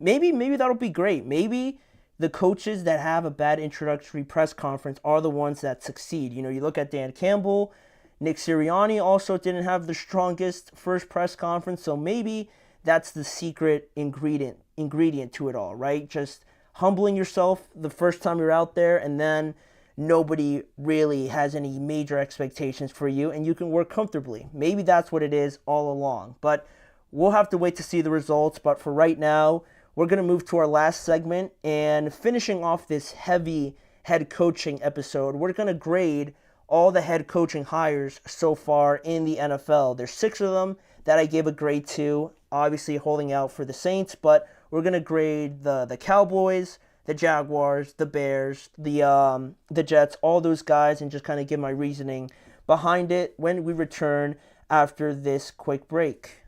maybe that'll be great. Maybe the coaches that have a bad introductory press conference are the ones that succeed. You look at Dan Campbell, Nick Sirianni also didn't have the strongest first press conference, so maybe that's the secret ingredient to it all, right? Just humbling yourself the first time you're out there, and then nobody really has any major expectations for you, and you can work comfortably. Maybe that's what it is all along, but we'll have to wait to see the results. But for right now, we're going to move to our last segment, and finishing off this heavy head coaching episode, we're going to grade all the head coaching hires so far in the NFL. There's 6 of them that I gave a grade to, obviously holding out for the Saints, but we're going to grade the Cowboys, the Jaguars, the Bears, the Jets, all those guys, and just kind of give my reasoning behind it when we return after this quick break.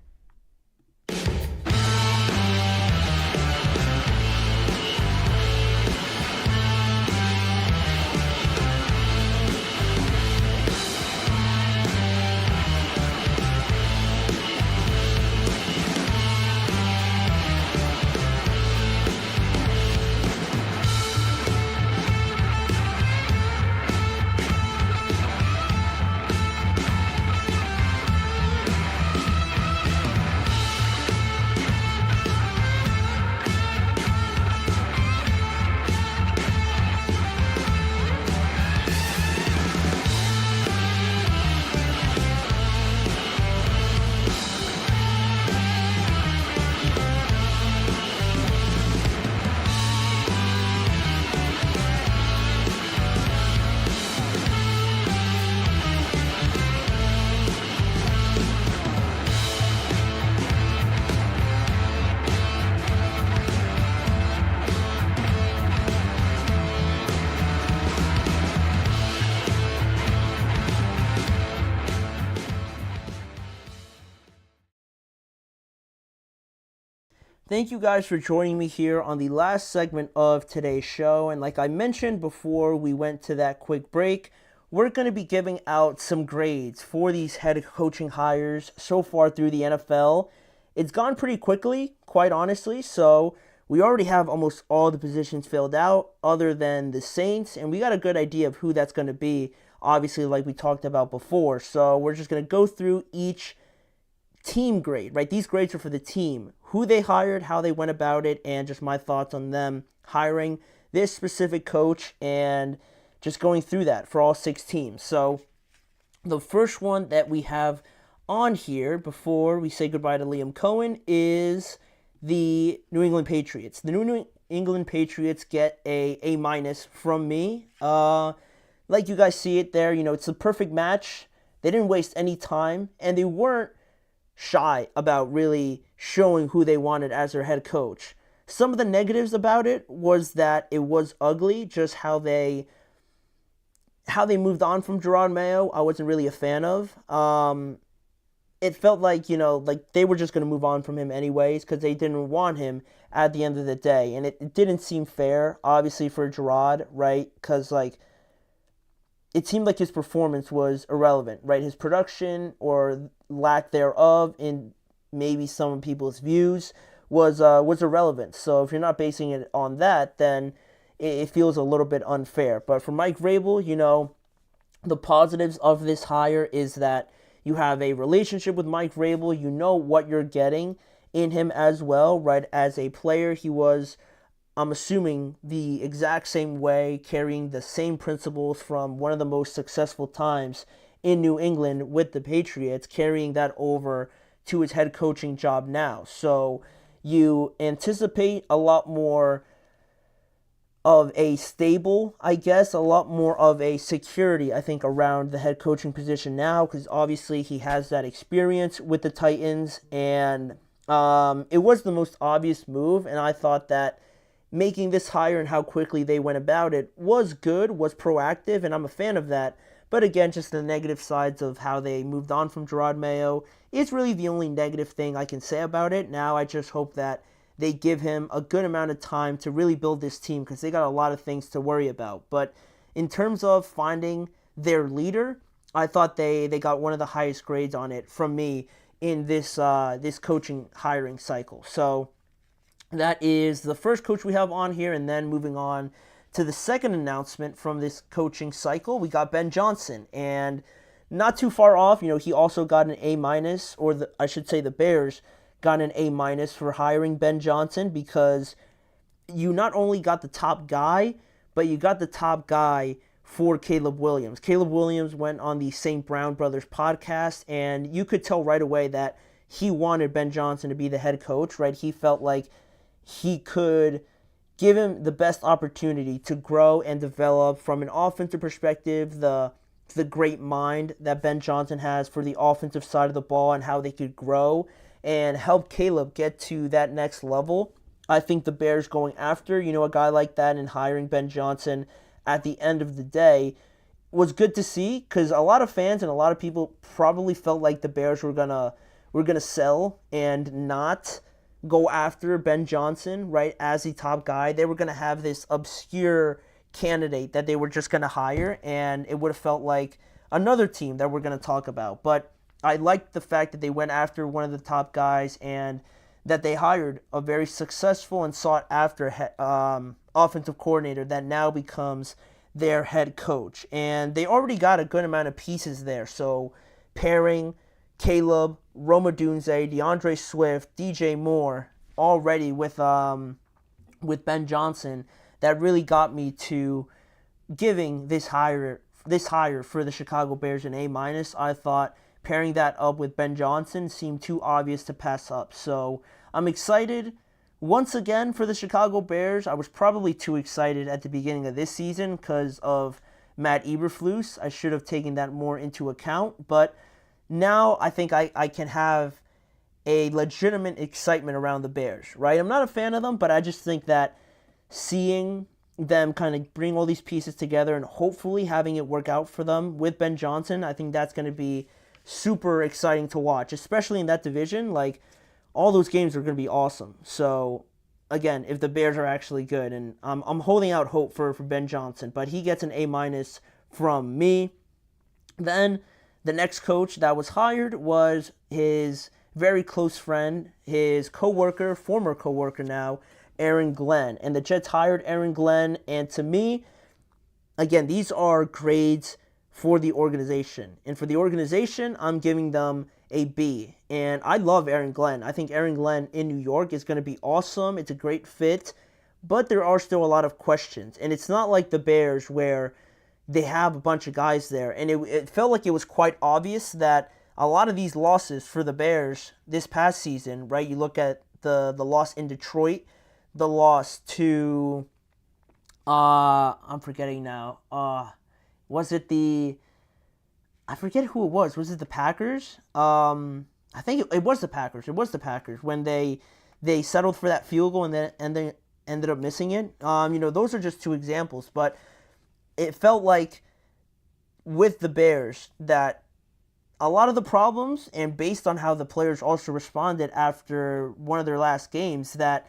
Thank you guys for joining me here on the last segment of today's show. And like I mentioned before we went to that quick break, we're going to be giving out some grades for these head coaching hires so far through the NFL. It's gone pretty quickly, quite honestly, so we already have almost all the positions filled out other than the Saints, and we got a good idea of who that's going to be, obviously, like we talked about before. So we're just going to go through each team grade, right? These grades are for the team, who they hired, how they went about it, and just my thoughts on them hiring this specific coach and just going through that for all 6 teams. So the first one that we have on here before we say goodbye to Liam Cohen is the New England Patriots. The New England Patriots get a A- from me. Like you guys see it there, it's the perfect match. They didn't waste any time, and they weren't shy about really showing who they wanted as their head coach. Some of the negatives about it was that it was ugly, just how they moved on from Gerard Mayo. I wasn't really a fan of. It felt like, like they were just going to move on from him anyways because they didn't want him at the end of the day. And it didn't seem fair, obviously, for Gerard, right? Because, it seemed like his performance was irrelevant, right? His production or lack thereof in maybe some people's views was irrelevant. So if you're not basing it on that, then it feels a little bit unfair. But for Mike Vrabel, the positives of this hire is that you have a relationship with Mike Vrabel. You know what you're getting in him as well, right? As a player, he was, I'm assuming, the exact same way, carrying the same principles from one of the most successful times in New England with the Patriots, carrying that over to his head coaching job now. So you anticipate a lot more of a stable, I guess, a lot more of a security, I think, around the head coaching position now, because obviously he has that experience with the Titans, and it was the most obvious move, and I thought that making this hire and how quickly they went about it was good, was proactive, and I'm a fan of that. But again, just the negative sides of how they moved on from Gerard Mayo is really the only negative thing I can say about it. Now I just hope that they give him a good amount of time to really build this team because they got a lot of things to worry about. But in terms of finding their leader, I thought they got one of the highest grades on it from me in this coaching hiring cycle. So that is the first coach we have on here, and then moving on to the second announcement from this coaching cycle, we got Ben Johnson, and not too far off. He also got an A-, or I should say the Bears got an A- for hiring Ben Johnson, because you not only got the top guy, but you got the top guy for Caleb Williams. Caleb Williams went on the St. Brown Brothers podcast, and you could tell right away that he wanted Ben Johnson to be the head coach, right? He felt like he could give him the best opportunity to grow and develop from an offensive perspective, the great mind that Ben Johnson has for the offensive side of the ball and how they could grow and help Caleb get to that next level. I think the Bears going after, a guy like that and hiring Ben Johnson at the end of the day was good to see, because a lot of fans and a lot of people probably felt like the Bears were gonna sell and not go after Ben Johnson, right, as the top guy. They were going to have this obscure candidate that they were just going to hire, and it would have felt like another team that we're going to talk about. But I liked the fact that they went after one of the top guys and that they hired a very successful and sought-after offensive coordinator that now becomes their head coach. And they already got a good amount of pieces there. So pairing Caleb, Rome Odunze, DeAndre Swift, DJ Moore already with Ben Johnson, that really got me to giving this hire for the Chicago Bears an A-. I thought pairing that up with Ben Johnson seemed too obvious to pass up. So I'm excited once again for the Chicago Bears. I was probably too excited at the beginning of this season because of Matt Eberflus. I should have taken that more into account, but now I think I can have a legitimate excitement around the Bears, right? I'm not a fan of them, but I just think that seeing them kind of bring all these pieces together and hopefully having it work out for them with Ben Johnson, I think that's going to be super exciting to watch, especially in that division. Like, all those games are going to be awesome. So, again, if the Bears are actually good, and I'm holding out hope for Ben Johnson, but he gets an A- from me. Then the next coach that was hired was his very close friend, his coworker, former coworker now, Aaron Glenn. And the Jets hired Aaron Glenn, and to me, again, these are grades for the organization. And for the organization, I'm giving them a B. And I love Aaron Glenn. I think Aaron Glenn in New York is going to be awesome. It's a great fit. But there are still a lot of questions. And it's not like the Bears where they have a bunch of guys there. And it felt like it was quite obvious that a lot of these losses for the Bears this past season, right? You look at the loss in Detroit, the loss to, I'm forgetting now. Was it I forget who it was. Was it the Packers? I think it was the Packers. It was the Packers when they settled for that field goal and they ended up missing it. Those are just two examples, but it felt like with the Bears that a lot of the problems, and based on how the players also responded after one of their last games, that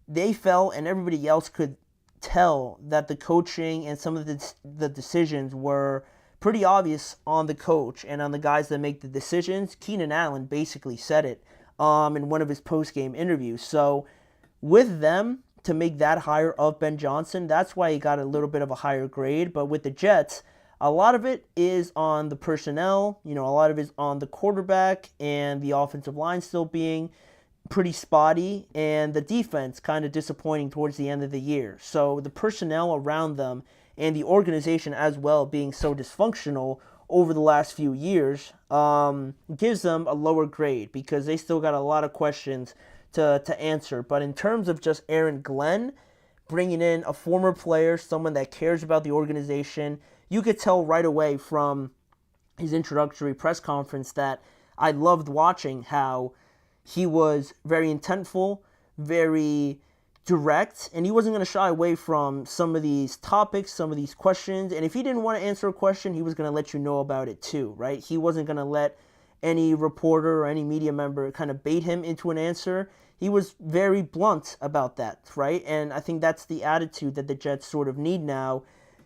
they felt and everybody else could tell that the coaching and some of the decisions were pretty obvious on the coach and on the guys that make the decisions. Keenan Allen basically said it in one of his post-game interviews. So with them, to make that hire of Ben Johnson, that's why he got a little bit of a higher grade. But with the Jets, a lot of it is on the personnel. A lot of it is on the quarterback and the offensive line still being pretty spotty, and the defense kind of disappointing towards the end of the year. So the personnel around them and the organization as well being so dysfunctional over the last few years gives them a lower grade because they still got a lot of questions to answer. But in terms of just Aaron Glenn, bringing in a former player, someone that cares about the organization, you could tell right away from his introductory press conference that I loved watching how he was very intentful, very direct, and he wasn't going to shy away from some of these topics, some of these questions. And if he didn't want to answer a question, he was going to let you know about it too, right? He wasn't going to let any reporter or any media member kind of bait him into an answer. He was very blunt about that, right? And I think that's the attitude that the Jets sort of need now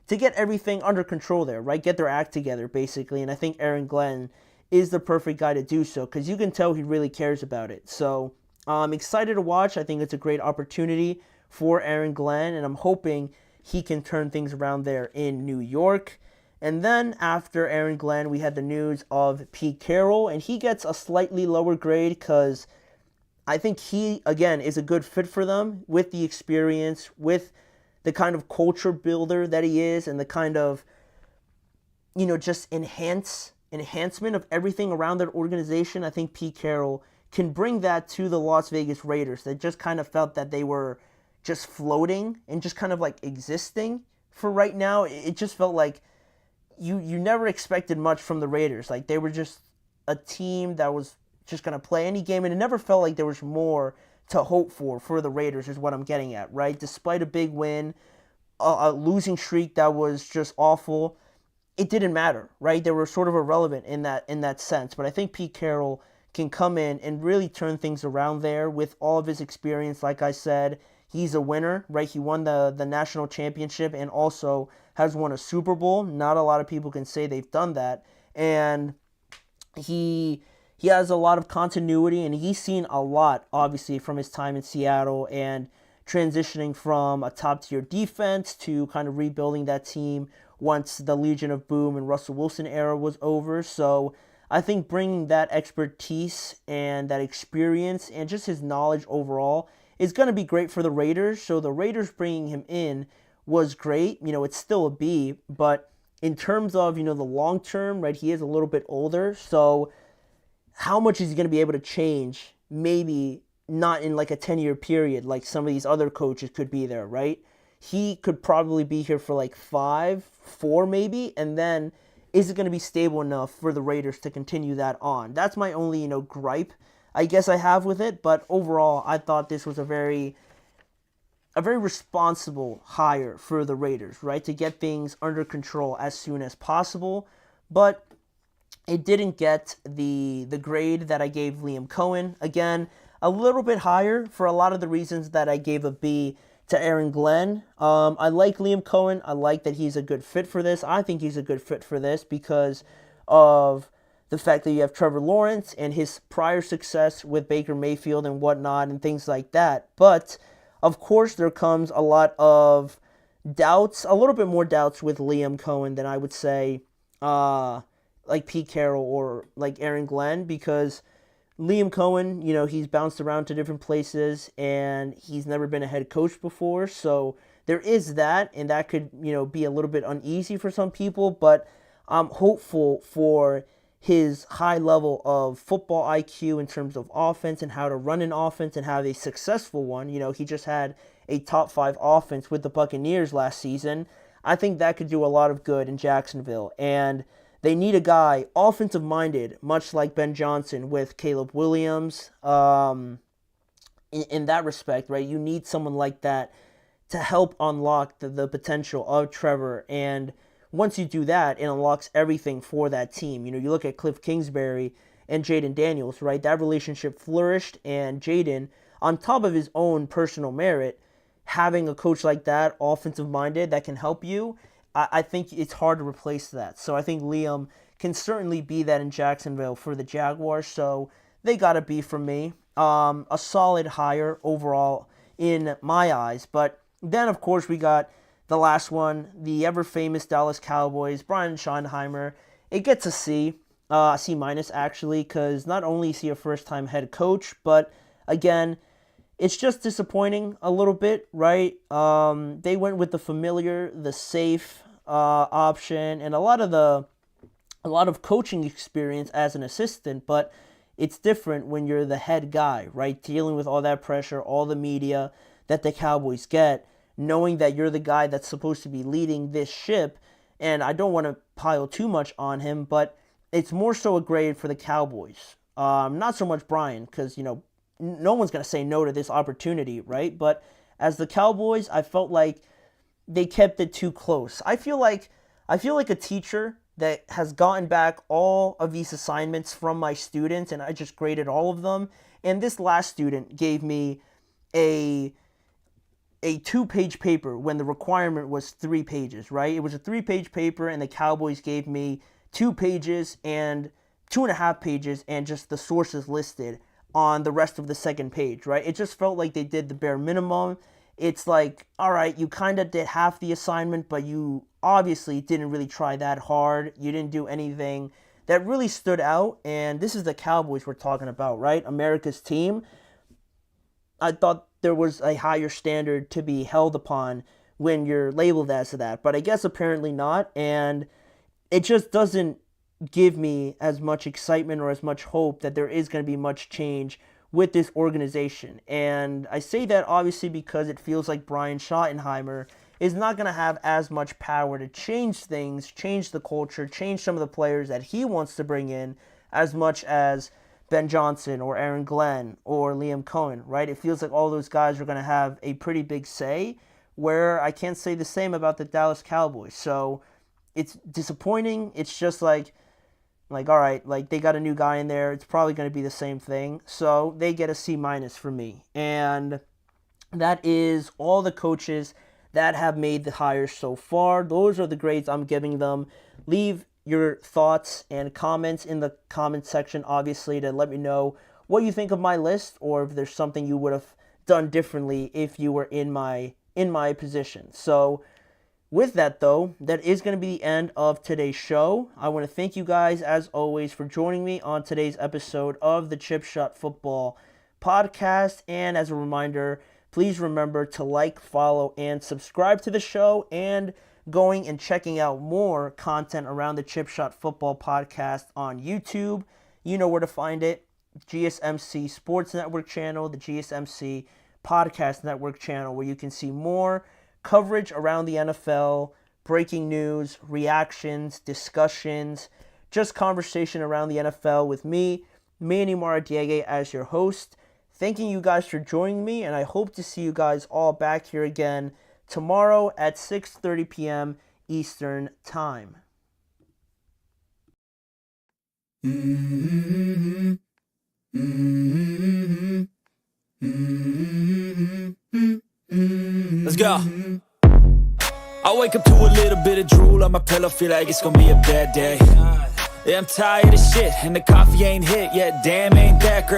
to get everything under control there, right? Get their act together, basically. And I think Aaron Glenn is the perfect guy to do so because you can tell he really cares about it. So I'm excited to watch. I think it's a great opportunity for Aaron Glenn, and I'm hoping he can turn things around there in New York. And then after Aaron Glenn, we had the news of Pete Carroll, and he gets a slightly lower grade because I think he, again, is a good fit for them with the experience, with the kind of culture builder that he is, and the kind of, just enhancement of everything around that organization. I think Pete Carroll can bring that to the Las Vegas Raiders that just kind of felt that they were just floating and just kind of like existing for right now. It just felt like you never expected much from the Raiders. Like they were just a team that was just going to play any game, and it never felt like there was more to hope for the Raiders is what I'm getting at, right? Despite a big win, a losing streak that was just awful, it didn't matter, right? They were sort of irrelevant in that sense. But I think Pete Carroll can come in and really turn things around there with all of his experience. Like I said, he's a winner, right? He won the national championship and also has won a Super Bowl. Not a lot of people can say they've done that. And he has a lot of continuity, and he's seen a lot, obviously, from his time in Seattle and transitioning from a top-tier defense to kind of rebuilding that team once the Legion of Boom and Russell Wilson era was over. So I think bringing that expertise and that experience and just his knowledge overall is going to be great for the Raiders. So the Raiders bringing him in was great. It's still a B, but in terms of, the long term, right, he is a little bit older. So how much is he going to be able to change? Maybe not in like a 10-year period like some of these other coaches could be there, right? He could probably be here for like 4 maybe, and then is it going to be stable enough for the Raiders to continue that on? That's my only, gripe I guess I have with it, but overall I thought this was a very responsible hire for the Raiders, right? To get things under control as soon as possible, but it didn't get the grade that I gave Liam Cohen. Again, a little bit higher for a lot of the reasons that I gave a B to Aaron Glenn. I like Liam Cohen. I like that he's a good fit for this. I think he's a good fit for this because of the fact that you have Trevor Lawrence and his prior success with Baker Mayfield and whatnot and things like that. But, of course, there comes a lot of doubts, a little bit more doubts with Liam Cohen than I would say like Pete Carroll or like Aaron Glenn, because Liam Cohen, he's bounced around to different places and he's never been a head coach before. So there is that, and that could, be a little bit uneasy for some people, but I'm hopeful for his high level of football IQ in terms of offense and how to run an offense and have a successful one. He just had a top 5 offense with the Buccaneers last season. I think that could do a lot of good in Jacksonville. And they need a guy offensive-minded, much like Ben Johnson with Caleb Williams. In that respect, right? You need someone like that to help unlock the potential of Trevor. And once you do that, it unlocks everything for that team. You look at Cliff Kingsbury and Jaden Daniels, right? That relationship flourished, and Jaden, on top of his own personal merit, having a coach like that, offensive-minded, that can help you, I think it's hard to replace that. So I think Liam can certainly be that in Jacksonville for the Jaguars. So they got to be from me. A solid hire overall in my eyes. But then, of course, we got the last one, the ever-famous Dallas Cowboys, Brian Schottenheimer. It gets a C, C minus actually, because not only is he a first-time head coach, but again, it's just disappointing a little bit, right? They went with the familiar, the safe option, and a lot of coaching experience as an assistant, but it's different when you're the head guy, right? Dealing with all that pressure, all the media that the Cowboys get, knowing that you're the guy that's supposed to be leading this ship. And I don't want to pile too much on him, but it's more so a grade for the Cowboys. Not so much Brian, because, no one's going to say no to this opportunity, right? But as the Cowboys, I felt like they kept it too close. I feel like a teacher that has gotten back all of these assignments from my students, and I just graded all of them. And this last student gave me a 2-page paper when the requirement was 3 pages, right? It was a 3-page paper, and the Cowboys gave me 2 pages and 2.5 pages and just the sources listed on the rest of the second page, right? It just felt like they did the bare minimum. It's like, all right, you kind of did half the assignment, but you obviously didn't really try that hard. You didn't do anything that really stood out, and this is the Cowboys we're talking about, right? America's team. I thought there was a higher standard to be held upon when you're labeled as that, but I guess apparently not, and it just doesn't give me as much excitement or as much hope that there is going to be much change with this organization. And I say that obviously because it feels like Brian Schottenheimer is not going to have as much power to change things, change the culture, change some of the players that he wants to bring in as much as Ben Johnson or Aaron Glenn or Liam Cohen, right? It feels like all those guys are going to have a pretty big say, where I can't say the same about the Dallas Cowboys. So it's disappointing. It's just like, all right, like they got a new guy in there. It's probably going to be the same thing. So they get a C minus from me. And that is all the coaches that have made the hires so far. Those are the grades I'm giving them. Leave your thoughts and comments in the comment section, obviously, to let me know what you think of my list, or if there's something you would have done differently if you were in my position. So with that, though, that is going to be the end of today's show. I want to thank you guys, as always, for joining me on today's episode of the Chip Shot Football Podcast. And as a reminder, please remember to like, follow, and subscribe to the show, and going and checking out more content around the Chip Shot Football Podcast on YouTube. You know where to find it. GSMC Sports Network channel, the GSMC Podcast Network channel, where you can see more coverage around the NFL, breaking news, reactions, discussions, just conversation around the NFL with me, Manny Maradiaga, as your host. Thanking you guys for joining me, and I hope to see you guys all back here again tomorrow at 6:30 p.m. Eastern Time. Mm-hmm. Mm-hmm. go. I wake up to a little bit of drool on my pillow, feel like it's gonna be a bad day. Yeah, I'm tired of shit, and the coffee ain't hit yet, damn ain't that great.